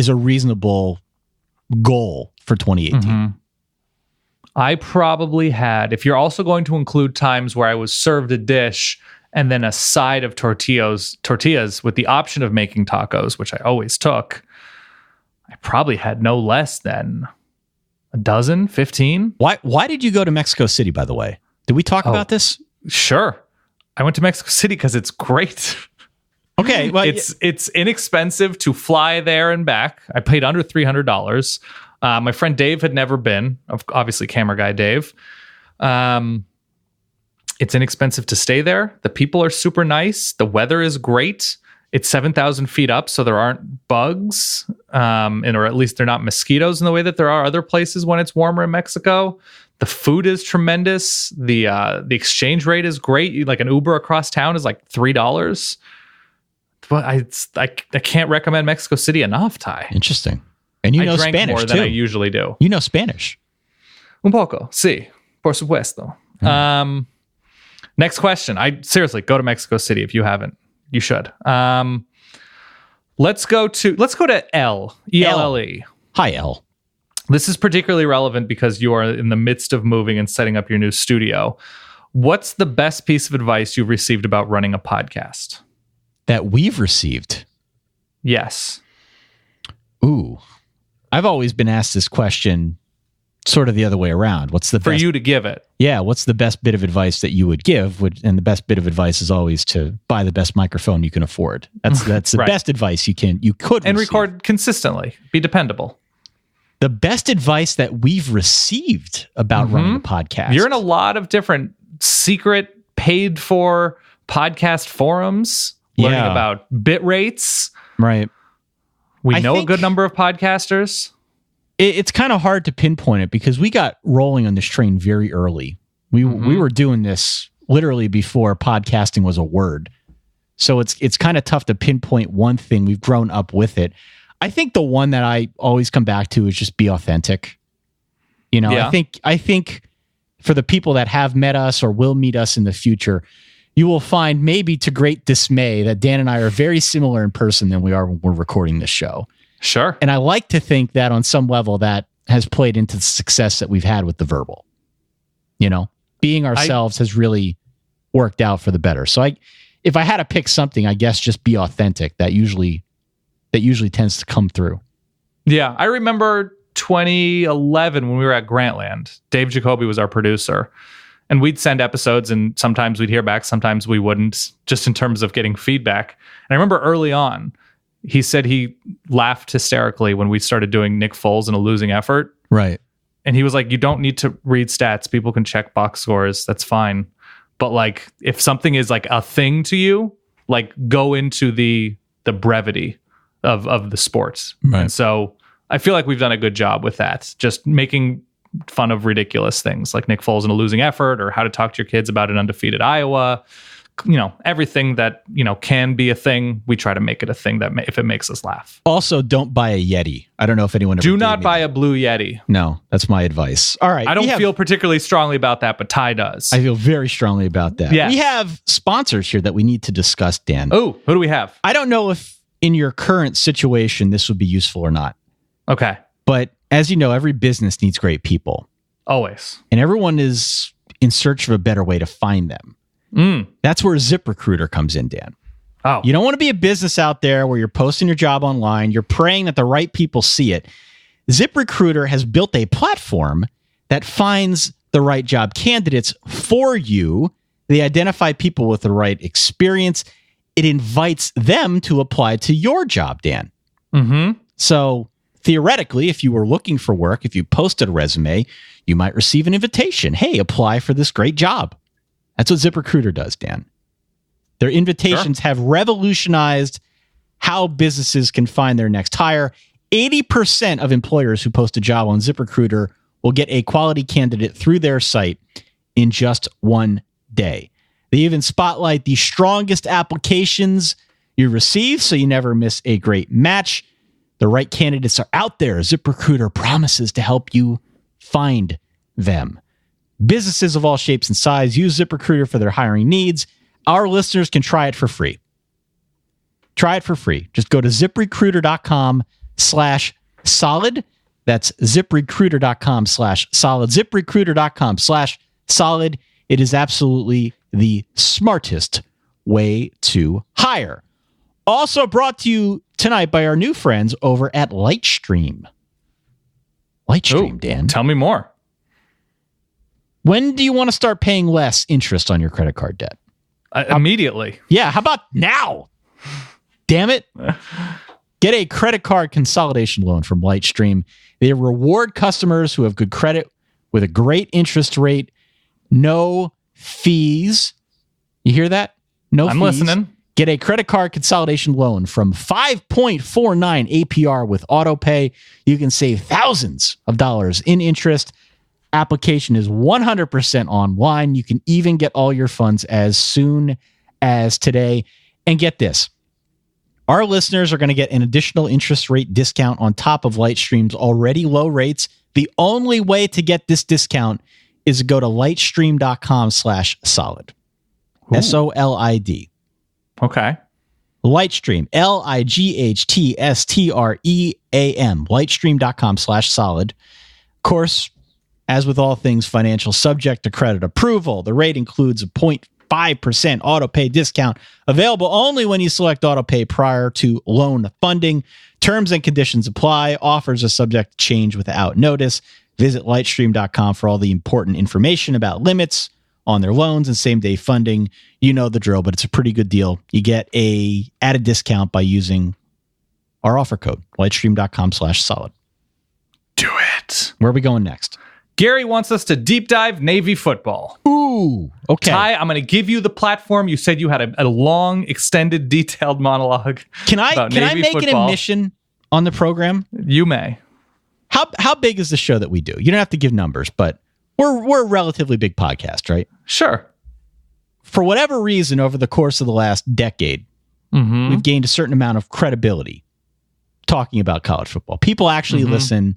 a reasonable goal for 2018. Mm-hmm. I probably had, if you're also going to include times where I was served a dish and then a side of tortillas with the option of making tacos, which I always took, I probably had no less than A dozen? 15? Why did you go to Mexico City, by the way? Did we talk about this? Sure. I went to Mexico City because it's great. Okay. Well, it's inexpensive to fly there and back. I paid under $300. My friend Dave had never been, obviously camera guy Dave. It's inexpensive to stay there. The people are super nice. The weather is great. It's 7,000 feet up, so there aren't bugs, or at least they're not mosquitoes in the way that there are other places when it's warmer in Mexico. The food is tremendous. The exchange rate is great. Like an Uber across town is like $3. But I can't recommend Mexico City enough, Ty. Interesting. And you know drank Spanish more too. than I usually do. You know Spanish. Un poco, sí, por supuesto. Next question. Seriously, go to Mexico City if you haven't. You should. Let's go to L. E-L-L-E. Hi, L. This is particularly relevant because you are in the midst of moving and setting up your new studio. What's the best piece of advice you've received about running a podcast? That we've received. Yes. Ooh. I've always been asked this question sort of the other way around. What's the For best, you to give it. Yeah, what's the best bit of advice that you would give? And the best bit of advice is always to buy the best microphone you can afford. That's the Right. best advice you could And receive. record consistently. Be dependable. The best advice that we've received about running a podcast. You're in a lot of different secret paid for podcast forums, learning Yeah. about bit rates. Right. We I know a think- good number of podcasters. It's kind of hard to pinpoint it because we got rolling on this train very early. We were doing this literally before podcasting was a word. So it's kind of tough to pinpoint one thing. We've grown up with it. I think the one that I always come back to is just be authentic. You know, Yeah. I think for the people that have met us or will meet us in the future, you will find, maybe to great dismay, that Dan and I are very similar in person than we are when we're recording this show. Sure. And I like to think that on some level that has played into the success that we've had with the verbal. You know, being ourselves has really worked out for the better. So if I had to pick something, I guess just be authentic. That usually tends to come through. Yeah. I remember 2011 when we were at Grantland. Dave Jacoby was our producer. And we'd send episodes and sometimes we'd hear back, sometimes we wouldn't, just in terms of getting feedback. And I remember early on, he said he laughed hysterically when we started doing Nick Foles in a losing effort. Right. And he was like, you don't need to read stats. People can check box scores. That's fine. But like, if something is like a thing to you, like go into the brevity of the sports. Right. And so I feel like we've done a good job with that. Just making fun of ridiculous things like Nick Foles in a losing effort, or how to talk to your kids about an undefeated Iowa. You know, everything that, you know, can be a thing, we try to make it a thing that if it makes us laugh. Also, don't buy a Yeti. I don't know if anyone ever Do gave not me buy that. a blue Yeti. No, that's my advice. All right. I don't feel particularly strongly about that, but Ty does. I feel very strongly about that. Yes. We have sponsors here that we need to discuss, Dan. Oh, who do we have? I don't know if in your current situation this would be useful or not. Okay. But as you know, every business needs great people. Always. And everyone is in search of a better way to find them. That's where ZipRecruiter comes in, Dan. Oh. You don't want to be a business out there where you're posting your job online, you're praying that the right people see it. ZipRecruiter has built a platform that finds the right job candidates for you. They identify people with the right experience. It invites them to apply to your job, Dan. Mm-hmm. So theoretically, if you were looking for work, if you posted a resume, you might receive an invitation. Hey, apply for this great job. That's what ZipRecruiter does, Dan. Their invitations have revolutionized how businesses can find their next hire. 80% of employers who post a job on ZipRecruiter will get a quality candidate through their site in just one day. They even spotlight the strongest applications you receive, so you never miss a great match. The right candidates are out there. ZipRecruiter promises to help you find them. Businesses of all shapes and size use ZipRecruiter for their hiring needs. Our listeners can try it for free. Try it for free. Just go to ZipRecruiter.com/solid. That's ZipRecruiter.com/solid. ZipRecruiter.com/solid. It is absolutely the smartest way to hire. Also brought to you tonight by our new friends over at Lightstream. Lightstream, Ooh, Dan. Tell me more. When do you want to start paying less interest on your credit card debt? Immediately. Yeah, how about now? Damn it. Get a credit card consolidation loan from Lightstream. They reward customers who have good credit with a great interest rate, no fees. You hear that? No I'm fees. listening. Get a credit card consolidation loan from 5.49 APR with AutoPay. You can save thousands of dollars in interest. Application is 100% online. You can even get all your funds as soon as today. And get this. Our listeners are going to get an additional interest rate discount on top of Lightstream's already low rates. The only way to get this discount is to go to lightstream.com/solid. SOLID. Okay. Lightstream, LIGHTSTREAM, lightstream.com/solid. Of course, as with all things financial, subject to credit approval, the rate includes a 0.5% autopay discount available only when you select autopay prior to loan funding. Terms and conditions apply. Offers are subject to change without notice. Visit lightstream.com for all the important information about limits on their loans and same-day funding. You know the drill, but it's a pretty good deal. You get a added discount by using our offer code, lightstream.com/solid. Do it. Where are we going next? Gary wants us to deep dive Navy football. Ooh, okay. Ty, I'm going to give you the platform. You said you had a long, extended, detailed monologue. Can I about make Navy an football. admission on the program? You may. How big is the show that we do? You don't have to give numbers, but we're a relatively big podcast, right? Sure. For whatever reason, over the course of the last decade, we've gained a certain amount of credibility talking about college football. People actually listen.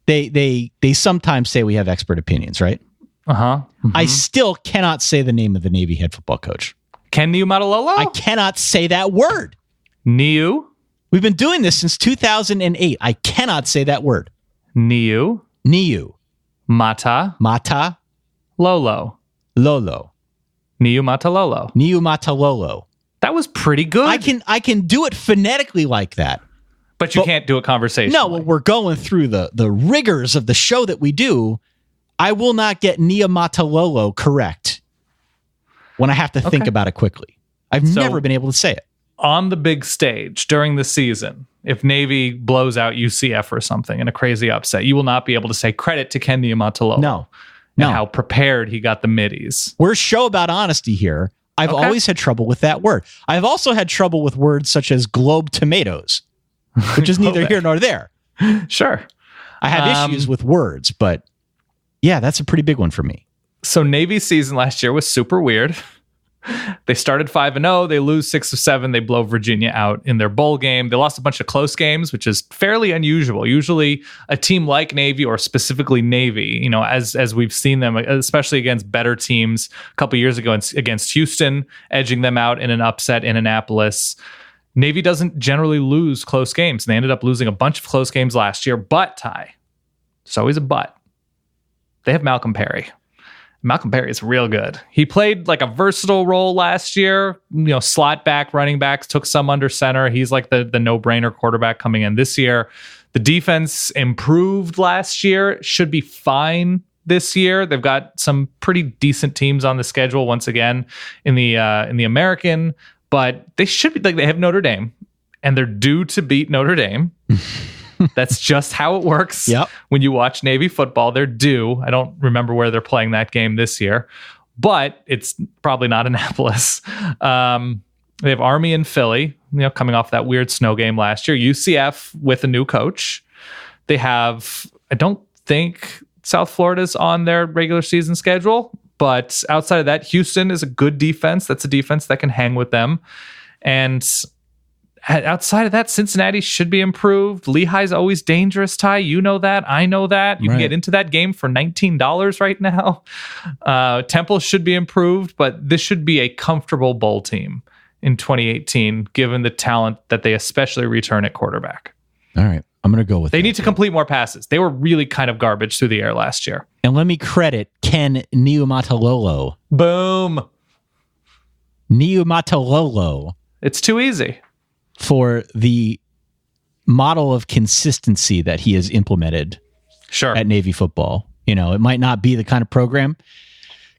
They sometimes say we have expert opinions, right? I still cannot say the name of the Navy head football coach. Ken Niumatalolo? I cannot say that word. Niu? We've been doing this since 2008. I cannot say that word. Niu? Mata Lolo. Lolo. Niumatalolo. That was pretty good. I can do it phonetically like that. But you can't do it conversationally. No, when we're going through the rigors of the show that we do, I will not get Niumatalolo correct when I have to think about it quickly. I've never been able to say it. On the big stage during the season, if Navy blows out UCF or something in a crazy upset, you will not be able to say credit to Ken Niumatalolo. No. And how prepared he got the middies. We're a show about honesty here. I've always had trouble with that word. I've also had trouble with words such as globe tomatoes, which is neither here nor there. Sure. I have issues with words, but yeah, that's a pretty big one for me. So Navy's season last year was super weird. They started 5-0. They lose 6 of 7. They blow Virginia out in their bowl game. They lost a bunch of close games, which is fairly unusual. Usually a team like Navy, or specifically Navy, you know, as we've seen them, especially against better teams a couple years ago against Houston, edging them out in an upset in Annapolis. Navy doesn't generally lose close games. They ended up losing a bunch of close games last year. But, Ty, there's always a but. They have Malcolm Perry. Malcolm Perry is real good. He played like a versatile role last year. You know, slot back, running backs, took some under center. He's like the no-brainer quarterback coming in this year. The defense improved last year. Should be fine this year. They've got some pretty decent teams on the schedule once again in the American, but they should be like, they have Notre Dame, and they're due to beat Notre Dame. That's just how it works. Yep. When you watch Navy football, they're due. I don't remember where they're playing that game this year, but it's probably not Annapolis. They have Army and Philly, you know, coming off that weird snow game last year. UCF with a new coach. They have, I don't think South Florida's on their regular season schedule, but outside of that, Houston is a good defense. That's a defense that can hang with them. And outside of that, Cincinnati should be improved. Lehigh's always dangerous, Ty. You know that. I know that. You can get into that game for $19 right now. Temple should be improved, but this should be a comfortable bowl team in 2018, given the talent that they especially return at quarterback. All right. I'm going to go with They need to complete more passes. They were really kind of garbage through the air last year. And let me credit Ken Niumatalolo. Boom. Niumatalolo. It's too easy. For the model of consistency that he has implemented Sure. at Navy football. You know, it might not be the kind of program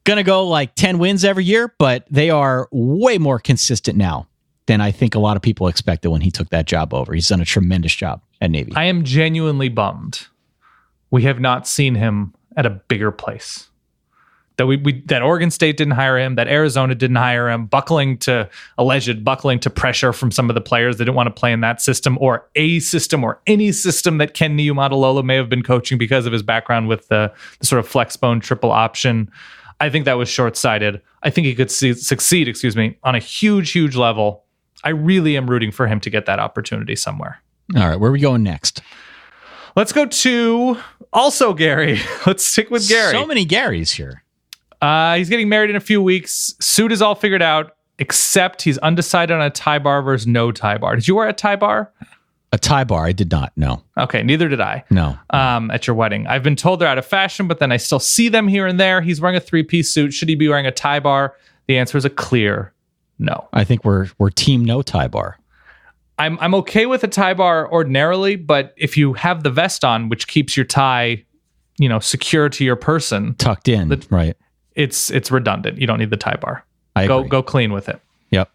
going to go like 10 wins every year, but they are way more consistent now than I think a lot of people expected when he took that job over. He's done a tremendous job at Navy. I am genuinely bummed we have not seen him at a bigger place. That that Oregon State didn't hire him, that Arizona didn't hire him, alleged buckling to pressure from some of the players that didn't want to play in that system or a system or any system that Ken Niumatalolo may have been coaching because of his background with the sort of flexbone triple option. I think that was short-sighted. I think he could succeed, on a huge, huge level. I really am rooting for him to get that opportunity somewhere. All right, where are we going next? Let's go to also Gary. Let's stick with Gary. So many Garys here. He's getting married in a few weeks. Suit is all figured out, except he's undecided on a tie bar versus no tie bar. Did you wear a tie bar? A tie bar? I did not, no. Okay, neither did I. No. At your wedding. I've been told they're out of fashion, but then I still see them here and there. He's wearing a three-piece suit. Should he be wearing a tie bar? The answer is a clear no. I think we're team no tie bar. I'm okay with a tie bar ordinarily, but if you have the vest on, which keeps your tie, secure to your person, tucked in, right? It's redundant. You don't need the tie bar. I agree. Go clean with it. Yep.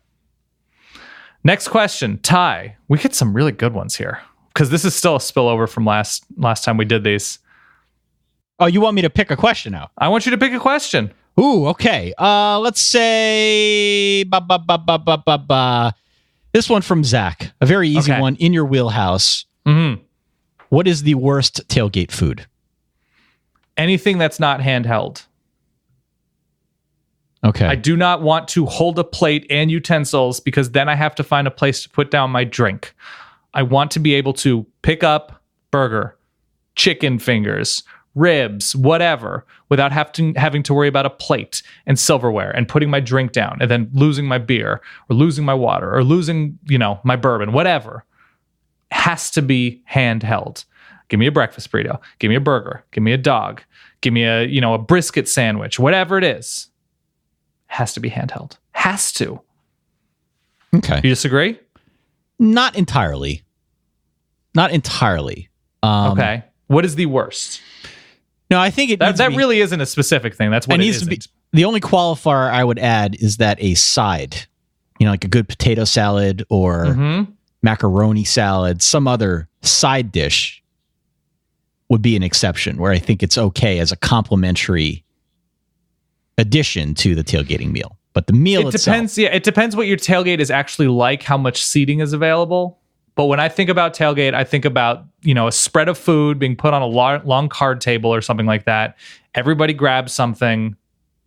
Next question, tie. We get some really good ones here because this is still a spillover from last time we did these. Oh, you want me to pick a question now? I want you to pick a question. Ooh, okay. Let's say this one from Zach. A very easy one in your wheelhouse. Mm-hmm. What is the worst tailgate food? Anything that's not handheld. Okay. I do not want to hold a plate and utensils because then I have to find a place to put down my drink. I want to be able to pick up burger, chicken fingers, ribs, whatever, without having to worry about a plate and silverware and putting my drink down and then losing my beer or losing my water or losing, my bourbon, whatever. Has to be handheld. Give me a breakfast burrito. Give me a burger. Give me a dog. Give me a brisket sandwich, whatever it is. Has to be handheld. Has to. Okay. You disagree? Not entirely. Okay. What is the worst? No, I think that really isn't a specific thing. That's what it needs to be. The only qualifier I would add is that a side, like a good potato salad or macaroni salad, some other side dish would be an exception where I think it's okay as a complimentary addition to the tailgating meal. But the meal itself... It depends what your tailgate is actually like, how much seating is available. But when I think about tailgate, I think about, a spread of food being put on a long card table or something like that. Everybody grabs something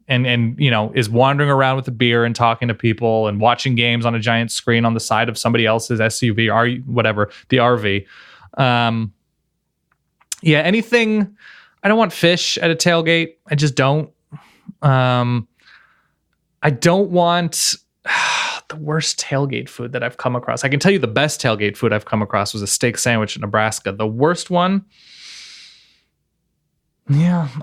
and is wandering around with a beer and talking to people and watching games on a giant screen on the side of somebody else's SUV or whatever, the RV. Anything. I don't want fish at a tailgate. I just don't. I don't want the worst tailgate food that I've come across. I can tell you the best tailgate food I've come across was a steak sandwich in Nebraska. The worst one, I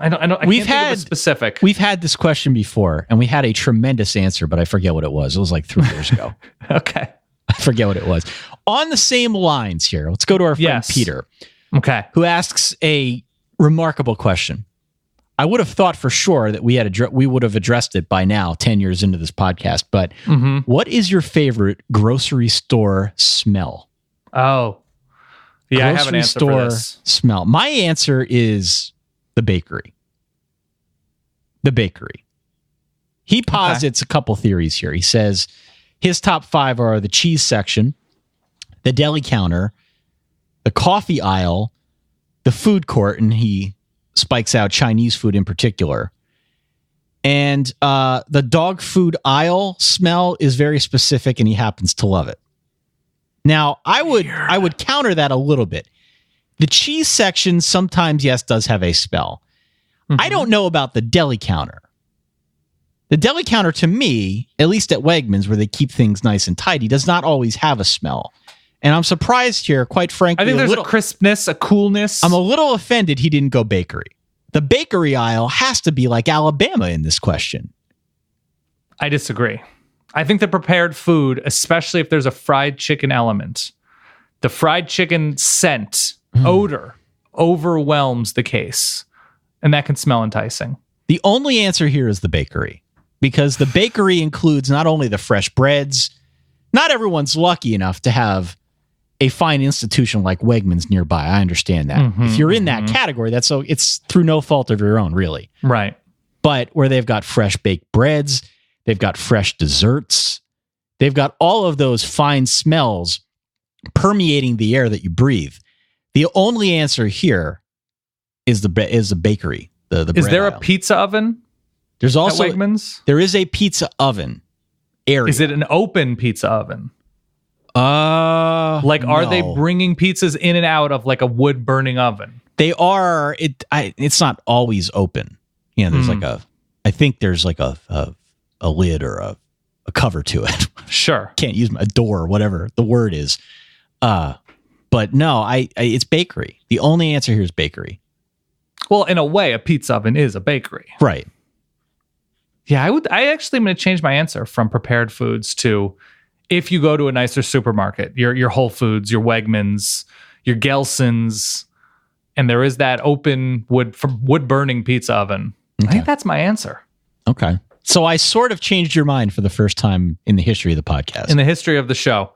can't think of a specific. We've had this question before, and we had a tremendous answer, but I forget what it was. It was like 3 years ago. Okay, I forget what it was. On the same lines here, let's go to our friend Peter. Okay, who asks a remarkable question. I would have thought for sure that we would have addressed it by now, 10 years into this podcast. But what is your favorite grocery store smell? Oh, yeah, I have an answer for this. Smell. My answer is the bakery. The bakery. He posits a couple theories here. He says his top 5 are the cheese section, the deli counter, the coffee aisle, the food court, and he spikes out Chinese food in particular. And the dog food aisle smell is very specific, and he happens to love it. Now, I would counter that a little bit. The cheese section sometimes, yes, does have a smell. I don't know about the deli counter. The deli counter, to me, at least at Wegmans, where they keep things nice and tidy, does not always have a smell. And I'm surprised here, quite frankly. I think there's a crispness, a coolness. I'm a little offended he didn't go bakery. The bakery aisle has to be like Alabama in this question. I disagree. I think the prepared food, especially if there's a fried chicken element, the fried chicken scent, odor overwhelms the case, and that can smell enticing. The only answer here is the bakery, because the bakery includes not only the fresh breads. Not everyone's lucky enough to have a fine institution like Wegmans nearby. I understand that. If you're in that category, it's through no fault of your own, really. Right. But where they've got fresh baked breads, they've got fresh desserts, they've got all of those fine smells permeating the air that you breathe. The only answer here is the bakery. The is there bread a aisle. pizza oven? There's also at Wegmans? There is a pizza oven area. Is it an open pizza oven? Are no. they bringing pizzas in and out of like a wood burning oven? They are. It's not always open. There's I think there's like a lid or a cover to it. Sure. Can't use a door or whatever the word is. But no, it's bakery. The only answer here is bakery. Well, in a way, a pizza oven is a bakery. Right. Yeah, I actually am going to change my answer from prepared foods to if you go to a nicer supermarket, your Whole Foods, your Wegmans, your Gelson's, and there is that open wood burning pizza oven. Okay. I think that's my answer. Okay. So I sort of changed your mind for the first time in the history of the podcast. In the history of the show.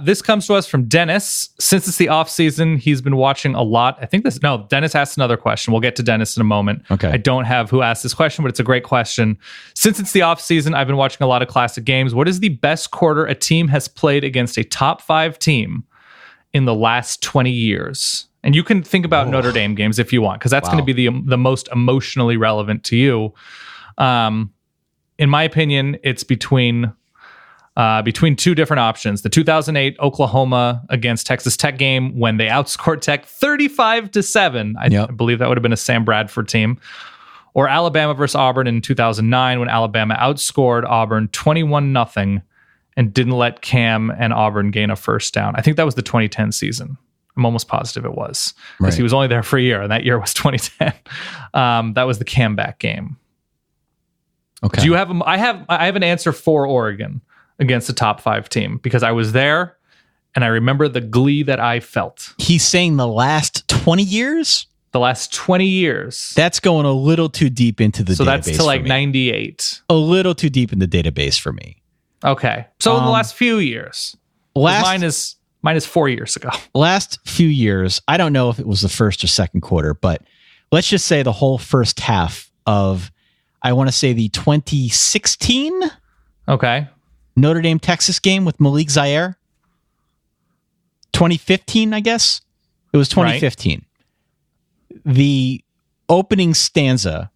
This comes to us from Dennis. Since it's the off season, he's been watching a lot. Dennis asked another question. We'll get to Dennis in a moment. Okay. I don't have who asked this question, but it's a great question. Since it's the off season, I've been watching a lot of classic games. What is the best quarter a team has played against a top 5 team in the last 20 years? And you can think about Notre Dame games if you want, because that's going to be the most emotionally relevant to you. In my opinion, it's between two different options. The 2008 Oklahoma against Texas Tech game when they outscored Tech 35-7. I believe that would have been a Sam Bradford team. Or Alabama versus Auburn in 2009 when Alabama outscored Auburn 21-0 and didn't let Cam and Auburn gain a first down. I think that was the 2010 season. I'm almost positive it was, because he was only there for a year, and that year was 2010. That was the comeback game. Okay. Do you have? I have an answer for Oregon against a top 5 team, because I was there and I remember the glee that I felt. He's saying the last 20 years? The last 20 years. That's going a little too deep into the database. So that's to like for me. 98. A little too deep in the database for me. Okay. So in the last few years. Mine is 4 years ago. Last few years, I don't know if it was the first or second quarter, but let's just say the whole first half of, I want to say the 2016 Okay. Notre Dame-Texas game with Malik Zaire. 2015, I guess. It was 2015. Right. The opening stanza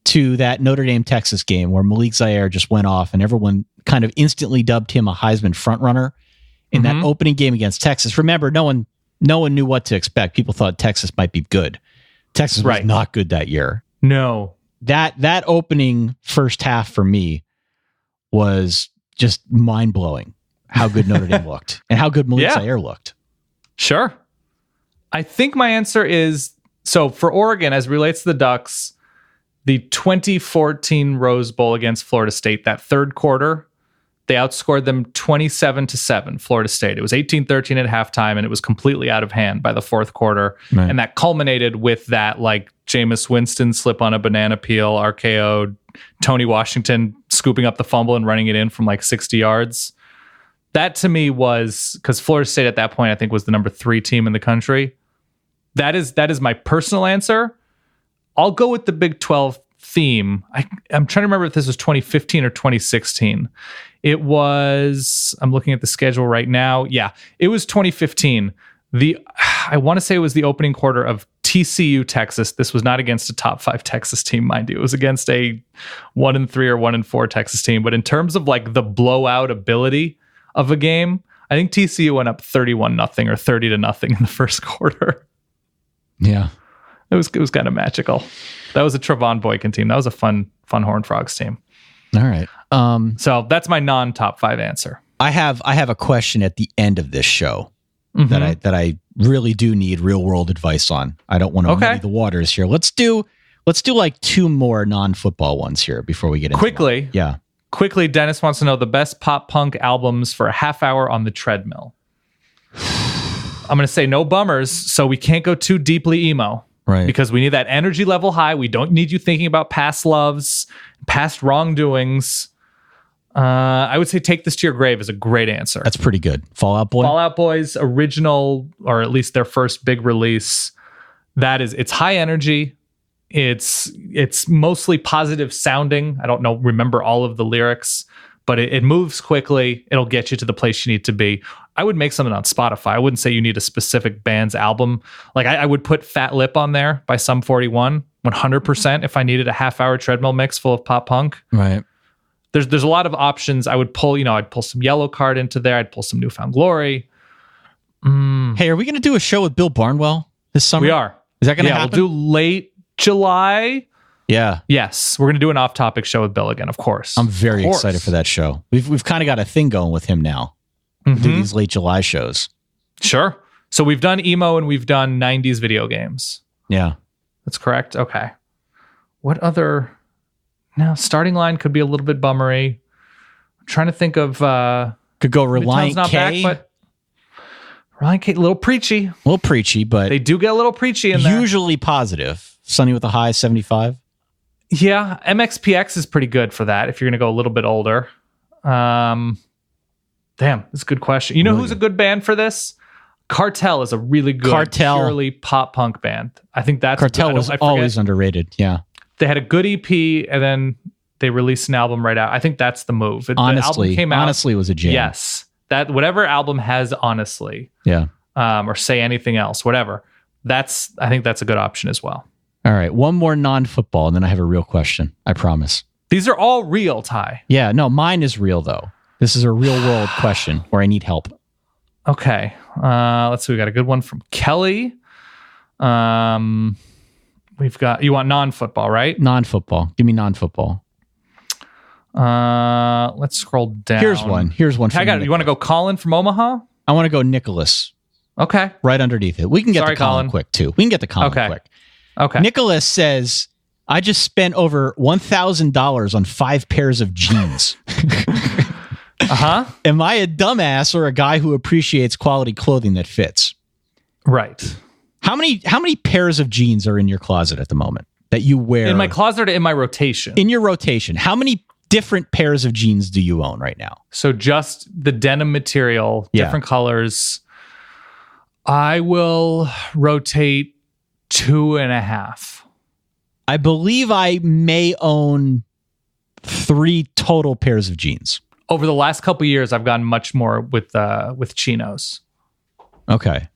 to that Notre Dame-Texas game where Malik Zaire just went off and everyone kind of instantly dubbed him a Heisman frontrunner in that opening game against Texas. Remember, no one knew what to expect. People thought Texas might be good. Texas was not good that year. No. That opening first half for me was just mind-blowing how good Notre Dame looked and how good Malik Zaire looked. Sure. I think my answer is, so for Oregon, as it relates to the Ducks, the 2014 Rose Bowl against Florida State, that third quarter, they outscored them 27-7, Florida State. It was 18-13 at halftime, and it was completely out of hand by the fourth quarter. Right. And that culminated with that, like, Jameis Winston slip on a banana peel, RKO, Tony Washington scooping up the fumble and running it in from like 60 yards. That to me was, because Florida State at that point, I think, was the number 3 team in the country. That is my personal answer. I'll go with the Big 12 theme. I'm trying to remember if this was 2015 or 2016. It was, I'm looking at the schedule right now. Yeah, it was 2015. I want to say it was the opening quarter of TCU Texas. This was not against a top 5 Texas team, mind you. It was against a 1-3 or 1-4 Texas team. But in terms of like the blowout ability of a game, I think TCU went up 31-0 or 30-0 in the first quarter. Yeah. It was kind of magical. That was a Trevon Boykin team. That was a fun Horned Frogs team. All right. So that's my non-top 5 answer. I have a question at the end of this show that I really do need real world advice on. I don't want to muddy the waters here. Let's do like 2 more non-football ones here before we get into quickly. One. Yeah. Quickly, Dennis wants to know the best pop punk albums for a half hour on the treadmill. I'm going to say no bummers, so we can't go too deeply emo. Right. Because we need that energy level high. We don't need you thinking about past loves, past wrongdoings. I would say Take This to Your Grave is a great answer. That's pretty good. Fall Out Boy? Fall Out Boy's original, or at least their first big release, it's high energy. It's mostly positive sounding. I don't remember all of the lyrics, but it moves quickly. It'll get you to the place you need to be. I would make something on Spotify. I wouldn't say you need a specific band's album. Like I would put Fat Lip on there by Sum 41, 100% if I needed a half-hour treadmill mix full of pop punk. Right. There's a lot of options. I would pull, I'd pull some Yellow Card into there. I'd pull some Newfound Glory. Hey, are we going to do a show with Bill Barnwell this summer? We are. Is that going to happen? We'll do late July. Yeah. Yes, we're going to do an off-topic show with Bill again, of course. I'm very excited for that show. We've kind of got a thing going with him now. Do these late July shows. Sure. So we've done emo and we've done 90s video games. Yeah. That's correct. Okay. What other... Now, starting line could be a little bit bummery. I'm trying to think of... Could go Reliant not K. back, but Reliant K, a little preachy. A little preachy, but... They do get a little preachy in there. Usually positive. Sunny with a high, 75. Yeah, MXPX is pretty good for that if you're going to go a little bit older. Damn, that's a good question. You know who's a good band for this? Cartel is a really good, purely pop punk band. I think that's Cartel was always underrated. Yeah, they had a good EP and then they released an album right out. I think that's the move. Honestly, the album came out, Honestly was a jam. Yes, that whatever album has Honestly, yeah, or Say Anything Else, whatever. I think that's a good option as well. All right, one more non-football, and then I have a real question. I promise. These are all real, Ty. Yeah, no, mine is real though. This is a real-world question where I need help. Okay. Let's see. We got a good one from Kelly. We've got, you want non-football, right? Non-football. Give me non-football. Let's scroll down. Here's one. I got it. You want to go Colin from Omaha? I want to go Nicholas. Okay. Right underneath it. We can get to Colin quick too. We can get to Colin quick. Okay. Nicholas says, I just spent over $1,000 on 5 pairs of jeans. Am I a dumbass or a guy who appreciates quality clothing that fits? Right. How many pairs of jeans are in your closet at the moment that you wear? In my closet or in my rotation? In your rotation. How many different pairs of jeans do you own right now? So just the denim material, different colors. I will rotate 2.5. I believe I may own 3 total pairs of jeans. Over the last couple of years, I've gotten much more with chinos. Okay.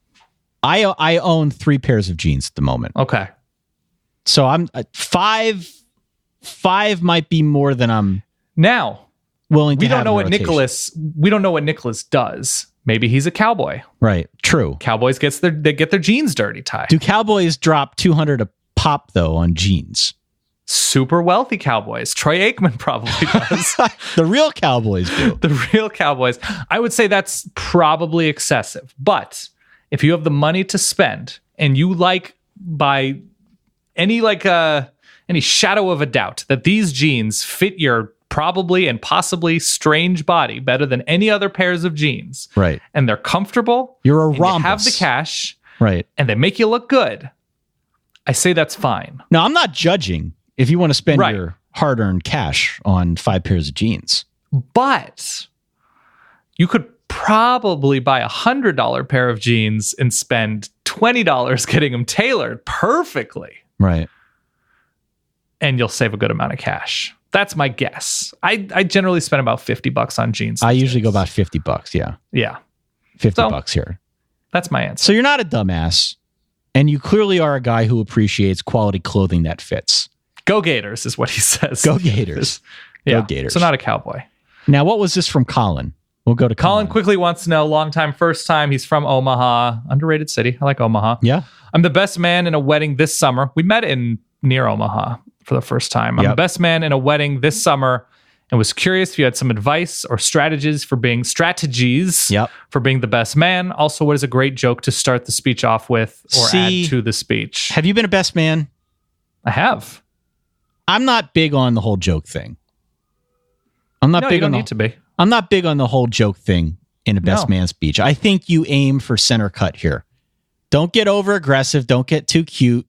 I own 3 pairs of jeans at the moment. Okay. So I'm 5 might be more than I'm now willing to. We don't know what Nicholas does. Maybe he's a cowboy. Right. True. Cowboys they get their jeans dirty, Ty. Do cowboys drop $200 a pop though on jeans? Super wealthy cowboys. Troy Aikman probably does. The real cowboys do. The real cowboys. I would say that's probably excessive. But if you have the money to spend and you like by any shadow of a doubt that these jeans fit your probably and possibly strange body better than any other pairs of jeans. Right. And they're comfortable. You're a rhombus. You have the cash. Right. And they make you look good. I say that's fine. No, I'm not judging if you want to spend your hard-earned cash on 5 pairs of jeans. But you could probably buy $100 pair of jeans and spend $20 getting them tailored perfectly. Right. And you'll save a good amount of cash. That's my guess. I generally spend about $50 on jeans. I usually go about $50. Yeah. Yeah. $50 here. That's my answer. So you're not a dumbass, and you clearly are a guy who appreciates quality clothing that fits. Go Gators is what he says. Go Gators. Yeah. Go Gators. So not a cowboy. Now, what was this from Colin? We'll go to Colin. Colin quickly wants to know, long time, first time. He's from Omaha. Underrated city. I like Omaha. Yeah. I'm the best man in a wedding this summer. We met near Omaha for the first time. I'm the best man in a wedding this summer and was curious if you had some advice or strategies for being the best man. Also, what is a great joke to start the speech off with or add to the speech? Have you been a best man? I have. I'm not big on the whole joke thing. I'm not big on the whole joke thing in a best man speech. I think you aim for center cut here. Don't get over aggressive. Don't get too cute.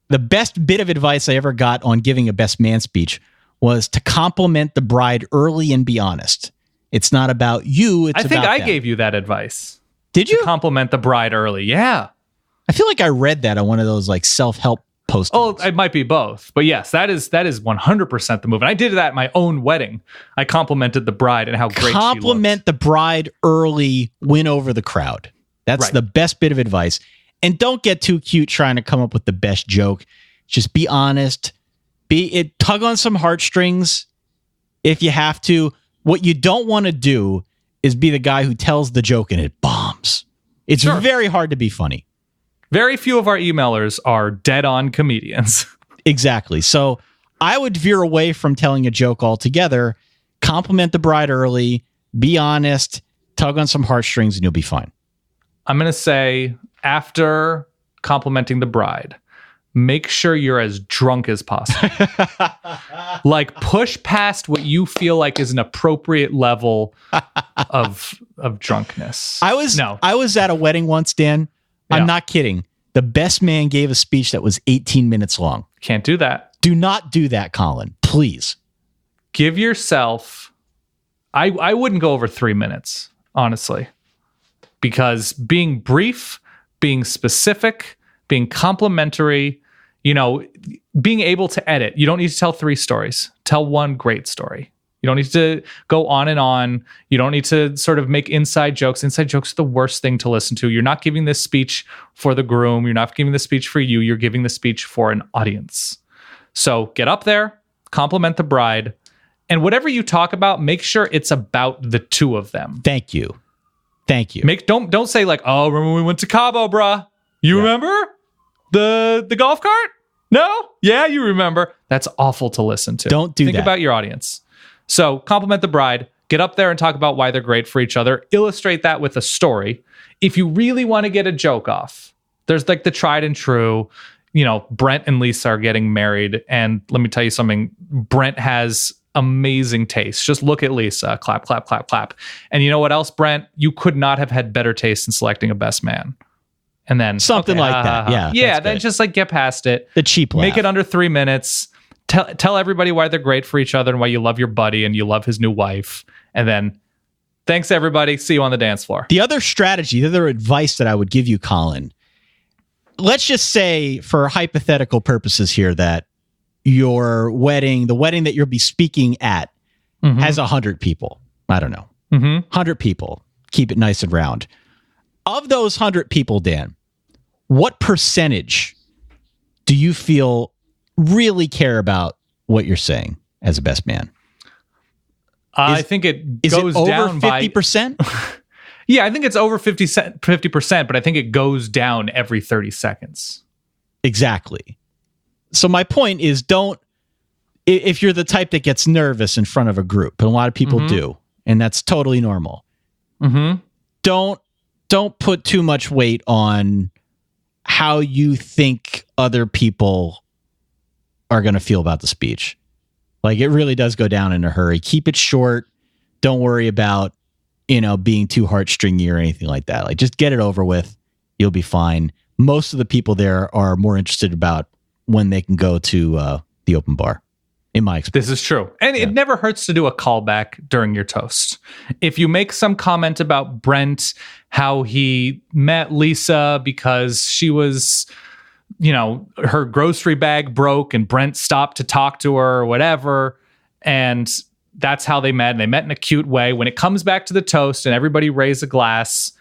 The best bit of advice I ever got on giving a best man speech was to compliment the bride early and be honest. It's not about you. It's I think about I them. gave you that advice. Did you? To compliment the bride early. Yeah. I feel like I read that on one of those like self-help posts. Oh, it might be both. But yes, that is 100% the move. And I did that at my own wedding. I complimented the bride and how great she looked. Compliment the bride early, win over the crowd. That's Right. the best bit of advice. And don't get too cute trying to come up with the best joke. Just be honest. Tug on some heartstrings if you have to. What you don't want to do is be the guy who tells the joke and it bombs. It's Sure. very hard to be funny. Very few of our emailers are dead-on comedians. Exactly. So I would veer away from telling a joke altogether. Compliment the bride early. Be honest. Tug on some heartstrings and you'll be fine. I'm going to say, after complimenting the bride, make sure you're as drunk as possible. Like, push past what you feel like is an appropriate level of drunkenness. I was at a wedding once, Dan. Yeah. I'm not kidding. The best man gave a speech that was 18 minutes long. Can't do that. Do not do that, Colin. Please. Give yourself... I wouldn't go over 3 minutes, honestly. Because being brief, being specific, being complimentary, being able to edit. You don't need to tell 3 stories. Tell one great story. You don't need to go on and on. You don't need to sort of make inside jokes. Inside jokes are the worst thing to listen to. You're not giving this speech for the groom. You're not giving the speech for you. You're giving the speech for an audience. So get up there, compliment the bride, and whatever you talk about, make sure it's about the two of them. Thank you. Thank you. Don't say like, oh, remember when we went to Cabo, bruh? You remember the golf cart? No? Yeah, you remember. That's awful to listen to. Don't do Think that. about your audience. So compliment the bride. Get up there and talk about why they're great for each other. Illustrate that with a story. If you really want to get a joke off, there's like the tried and true, Brent and Lisa are getting married. And let me tell you something. Brent has amazing taste. Just look at Lisa. Clap, clap, clap, clap. And you know what else, Brent? You could not have had better taste in selecting a best man. And then Something like that. Yeah. Yeah. that's Then good. just like get past it. The cheap laugh. Make it under 3 minutes. Tell everybody why they're great for each other and why you love your buddy and you love his new wife. And then thanks, everybody. See you on the dance floor. The other strategy, the other advice that I would give you, Colin, let's just say for hypothetical purposes here that your wedding, the wedding that you'll be speaking at, has 100 people. I don't know. 100 people. Keep it nice and round. Of those 100 people, Dan, what percentage do you feel really care about what you're saying as a best man? I think it goes over down 50%? Yeah, I think it's over 50%, but I think it goes down every 30 seconds. Exactly. So my point is, if you're the type that gets nervous in front of a group, and a lot of people do, and that's totally normal, don't put too much weight on how you think other people are going to feel about the speech. Like, it really does go down in a hurry. Keep it short. Don't worry about, being too heartstringy or anything like that. Like, just get it over with. You'll be fine. Most of the people there are more interested about when they can go to the open bar, in my experience. This is true. And it never hurts to do a callback during your toast. If you make some comment about Brent, how he met Lisa because she was, her grocery bag broke and Brent stopped to talk to her or whatever, and that's how they met. And they met in a cute way. When it comes back to the toast and everybody raise a glass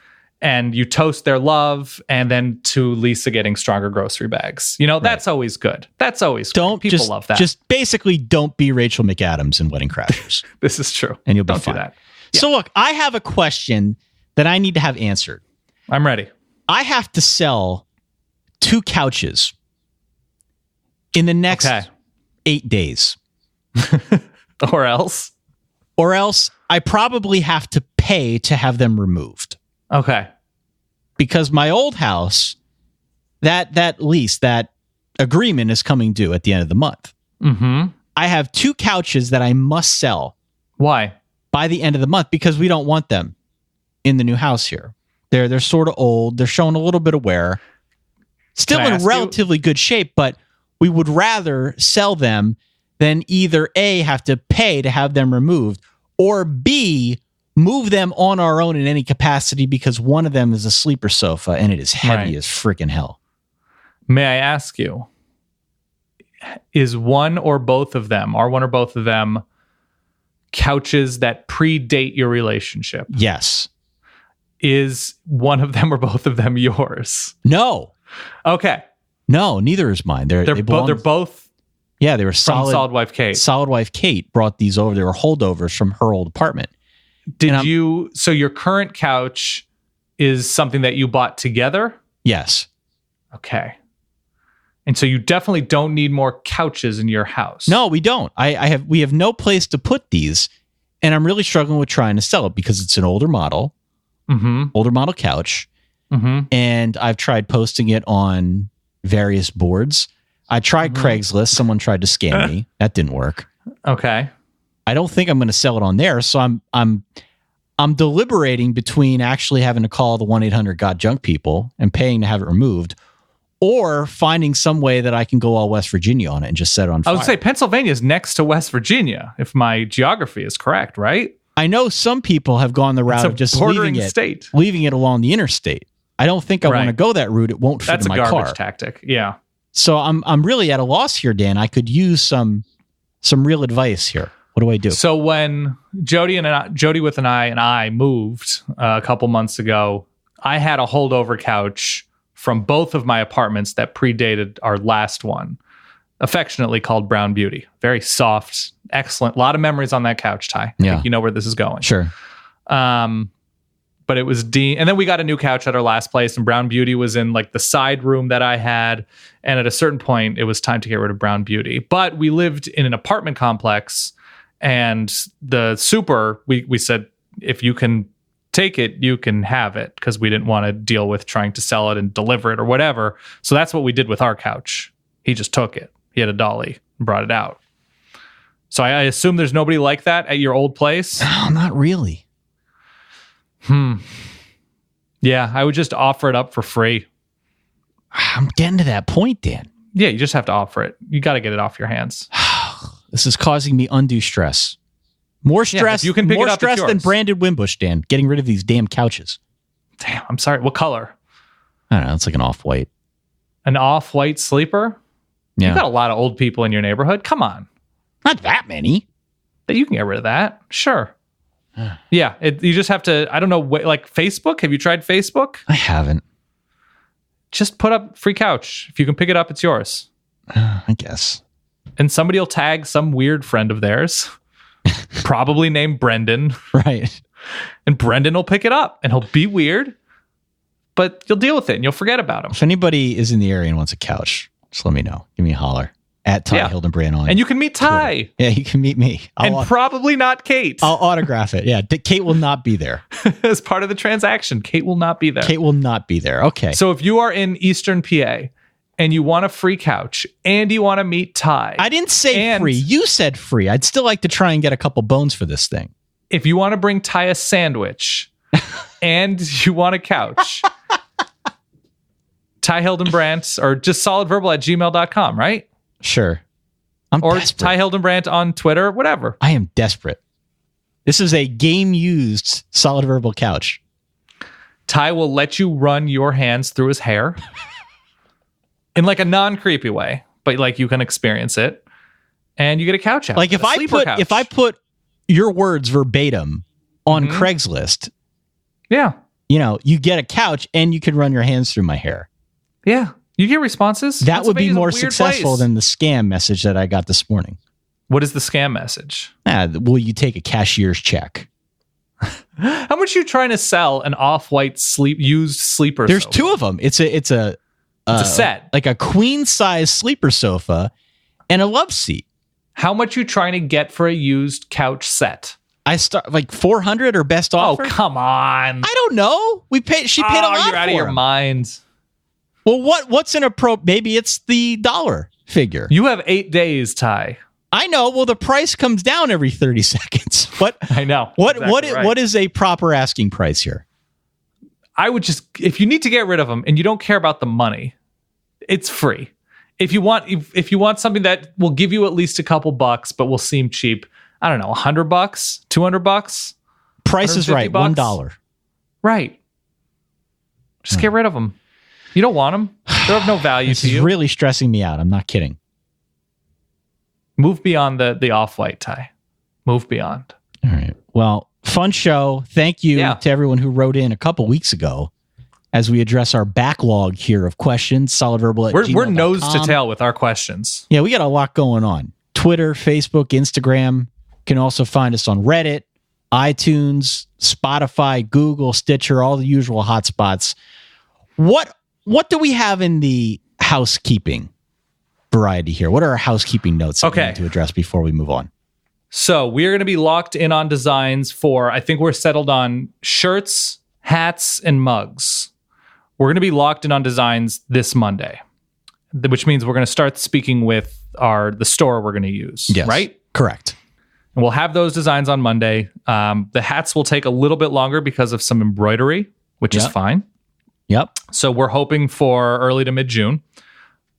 and you toast their love, and then to Lisa getting stronger grocery bags. That's always good. That's always good. People love that. Just basically don't be Rachel McAdams in Wedding Crashers. This is true. And you'll be Don't fine. do that. So look, I have a question that I need to have answered. I'm ready. I have to sell 2 couches in the next 8 days. Or else I probably have to pay to have them removed. Okay. Because my old house, that lease, that agreement is coming due at the end of the month. I have 2 couches that I must sell. Why? By the end of the month, because we don't want them in the new house here. They're sort of old. They're showing a little bit of wear. Still Can I in ask relatively good shape, but we would rather sell them than either A, have to pay to have them removed, or B, move them on our own in any capacity because one of them is a sleeper sofa and it is heavy Right. as freaking hell. May I ask you, is one or both of them, couches that predate your relationship? Yes. Is one of them or both of them yours? No. Okay. No, neither is mine. They They're both yeah, they were from Solid Wife Kate. Solid Wife Kate brought these over. They were holdovers from her old apartment. So your current couch is something that you bought together? Yes. Okay. And so you definitely don't need more couches in your house. No, we don't. We have no place to put these, and I'm really struggling with trying to sell it because it's an older model couch, and I've tried posting it on various boards. I tried Craigslist. Someone tried to scam me. That didn't work. Okay. I don't think I'm going to sell it on there. So I'm deliberating between actually having to call the 1-800-GOT-JUNK people and paying to have it removed, or finding some way that I can go all West Virginia on it and just set it on fire. I would say Pennsylvania is next to West Virginia, if my geography is correct, right? I know some people have gone the route of just bordering state. leaving it along the interstate. I don't think I want to go that route. It won't fit That's in my a garbage car. tactic. Yeah. So I'm really at a loss here, Dan. I could use some real advice here. What do I do? So when Jody and I moved a couple months ago, I had a holdover couch from both of my apartments that predated our last one, affectionately called Brown Beauty. Very soft, excellent. A lot of memories on that couch, Ty. I think you know where this is going. Sure. But it was and then we got a new couch at our last place, and Brown Beauty was in like the side room that I had. And at a certain point, it was time to get rid of Brown Beauty. But we lived in an apartment complex, and the super, we said, if you can take it, you can have it, because we didn't want to deal with trying to sell it and deliver it or whatever. So that's what we did with our couch. He just took it. He had a dolly and brought it out. So I assume there's nobody like that at your old place? No, not really. Yeah, I would just offer it up for free. I'm getting to that point, Dan. Yeah, you just have to offer it. You got to get it off your hands. This is causing me undue stress. More stress. if you can pick more it up, stress it's than yours. Brandon Wimbush, Dan. Getting rid of these damn couches. Damn, I'm sorry. What color? I don't know. It's like an off-white. An off-white sleeper? Yeah. You got a lot of old people in your neighborhood. Come on. Not that many. You can get rid of that. Sure. Yeah, you just have to, I don't know, like Facebook? Have you tried Facebook? I haven't. Just put up free couch. If you can pick it up, it's yours. I guess. And somebody will tag some weird friend of theirs, probably named Brendan. Right. And Brendan will pick it up, and he'll be weird, but you'll deal with it and you'll forget about him. If anybody is in the area and wants a couch, just let me know. Give me a holler. At Ty Hildenbrand on. And you can meet Ty. Twitter. Yeah, you can meet me. And probably not Kate. I'll autograph it. Yeah, Kate will not be there. As part of the transaction, Kate will not be there. Kate will not be there. Okay. So if you are in Eastern PA and you want a free couch and you want to meet Ty. I didn't say free. You said free. I'd still like to try and get a couple bones for this thing. If you want to bring Ty a sandwich and you want a couch, Ty Hildenbrandt, or just solidverbal@gmail.com, right? Sure. I'm or desperate. Ty Hildenbrandt on Twitter, whatever. I am desperate. This is a game-used solid verbal couch. Ty will let you run your hands through his hair in like a non-creepy way, but like you can experience it, and you get a couch out. Like if I put your words verbatim on Craigslist, you get a couch and you can run your hands through my hair. Yeah. You get responses. That would be more successful than the scam message that I got this morning. What is the scam message? Will you take a cashier's check? How much are you trying to sell an off-white used sleeper There's sofa? two of them. It's a set. Like a queen size sleeper sofa and a love seat. How much you trying to get for a used couch set? I start like 400 or best offer. Oh, come on. I don't know. She paid a lot you're out for of your them. mind. Well, what's maybe it's the dollar figure. You have 8 days, Ty. I know. Well, the price comes down every 30 seconds. What? I know. What is a proper asking price here? I would just, if you need to get rid of them and you don't care about the money, it's free. If you want something that will give you at least a couple bucks, but will seem cheap, I don't know, $100, $200. Price is right, $150? $1. Right. Just get rid of them. You don't want them. They're of no value This to is you. really stressing me out. I'm not kidding. Move beyond the off-white tie. Move beyond. All right. Well, fun show. Thank you to everyone who wrote in a couple weeks ago as we address our backlog here of questions. solidverbal@gmail.com. We're nose to tail with our questions. Yeah, we got a lot going on. Twitter, Facebook, Instagram. You can also find us on Reddit, iTunes, Spotify, Google, Stitcher, all the usual hotspots. What do we have in the housekeeping variety here? What are our housekeeping notes that we need to address before we move on? So we're going to be locked in on designs for, I think we're settled on shirts, hats, and mugs. We're going to be locked in on designs this Monday, which means we're going to start speaking with the store we're going to use, right? Correct. And we'll have those designs on Monday. The hats will take a little bit longer because of some embroidery, which is fine. Yep. So we're hoping for early to mid-June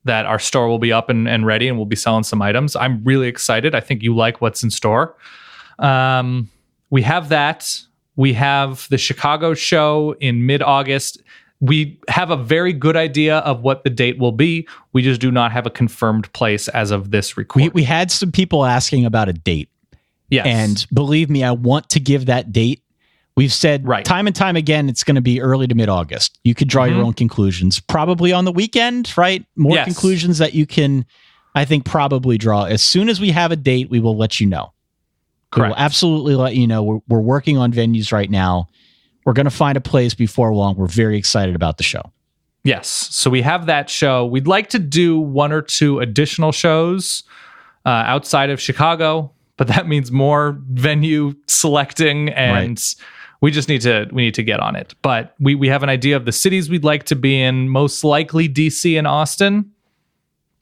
that our store will be up and ready and we'll be selling some items. I'm really excited. I think you like what's in store. We have that. We have the Chicago show in mid-August. We have a very good idea of what the date will be. We just do not have a confirmed place as of this recording. We had some people asking about a date. Yes. And believe me, I want to give that date. We've said time and time again, it's going to be early to mid-August. You could draw your own conclusions, probably on the weekend, right? More conclusions that you can, I think, probably draw. As soon as we have a date, we will let you know. Correct. We will absolutely let you know. We're working on venues right now. We're going to find a place before long. We're very excited about the show. Yes. So we have that show. We'd like to do 1 or 2 additional shows outside of Chicago, but that means more venue selecting and we just need to get on it. But we have an idea of the cities we'd like to be in, most likely DC and Austin.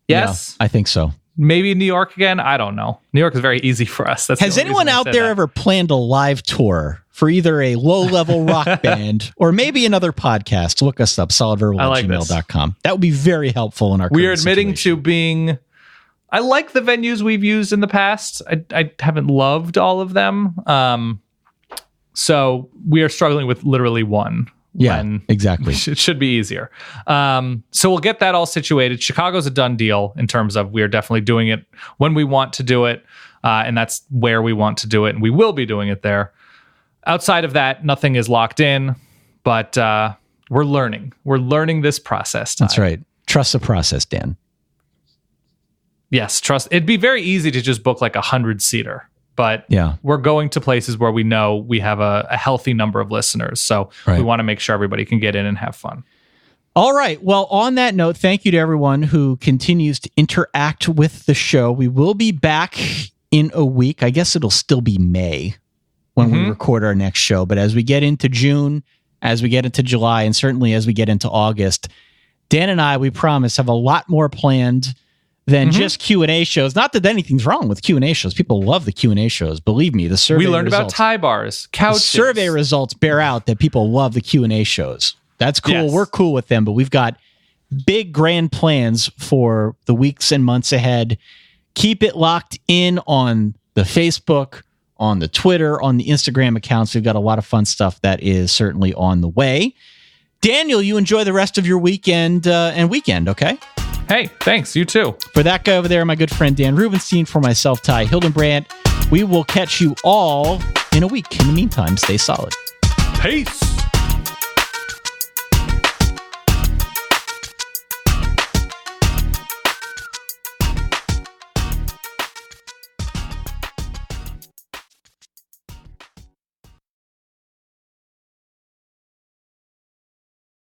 Yes. Yeah, I think so. Maybe New York again. I don't know. New York is very easy for us. Has anyone out there ever planned a live tour for either a low-level rock band or maybe another podcast? Look us up, solidverbal@gmail.com. That would be very helpful in our We are admitting to being... I like the venues we've used in the past. I haven't loved all of them. So we are struggling with literally one. Yeah, exactly. It should be easier. So we'll get that all situated. Chicago's a done deal in terms of we are definitely doing it when we want to do it. And that's where we want to do it. And we will be doing it there. Outside of that, nothing is locked in, but we're learning. We're learning this process. That's right. Trust the process, Dan. Yes, trust. It'd be very easy to just book like 100-seater. But we're going to places where we know we have a healthy number of listeners. So we want to make sure everybody can get in and have fun. All right. Well, on that note, thank you to everyone who continues to interact with the show. We will be back in a week. I guess it'll still be May when we record our next show. But as we get into June, as we get into July, and certainly as we get into August, Dan and I, we promise, have a lot more planned than just Q&A shows. Not that anything's wrong with Q&A shows. People love the Q&A shows. Believe me, the survey we learned results, about tie bars, couches. The survey results bear out that people love the Q&A shows. That's cool. Yes. We're cool with them, but we've got big grand plans for the weeks and months ahead. Keep it locked in on the Facebook, on the Twitter, on the Instagram accounts. We've got a lot of fun stuff that is certainly on the way. Daniel, you enjoy the rest of your weekend and weekend, okay? Hey, thanks. You too. For that guy over there, my good friend Dan Rubenstein, for myself, Ty Hildenbrandt, we will catch you all in a week. In the meantime, stay solid. Peace.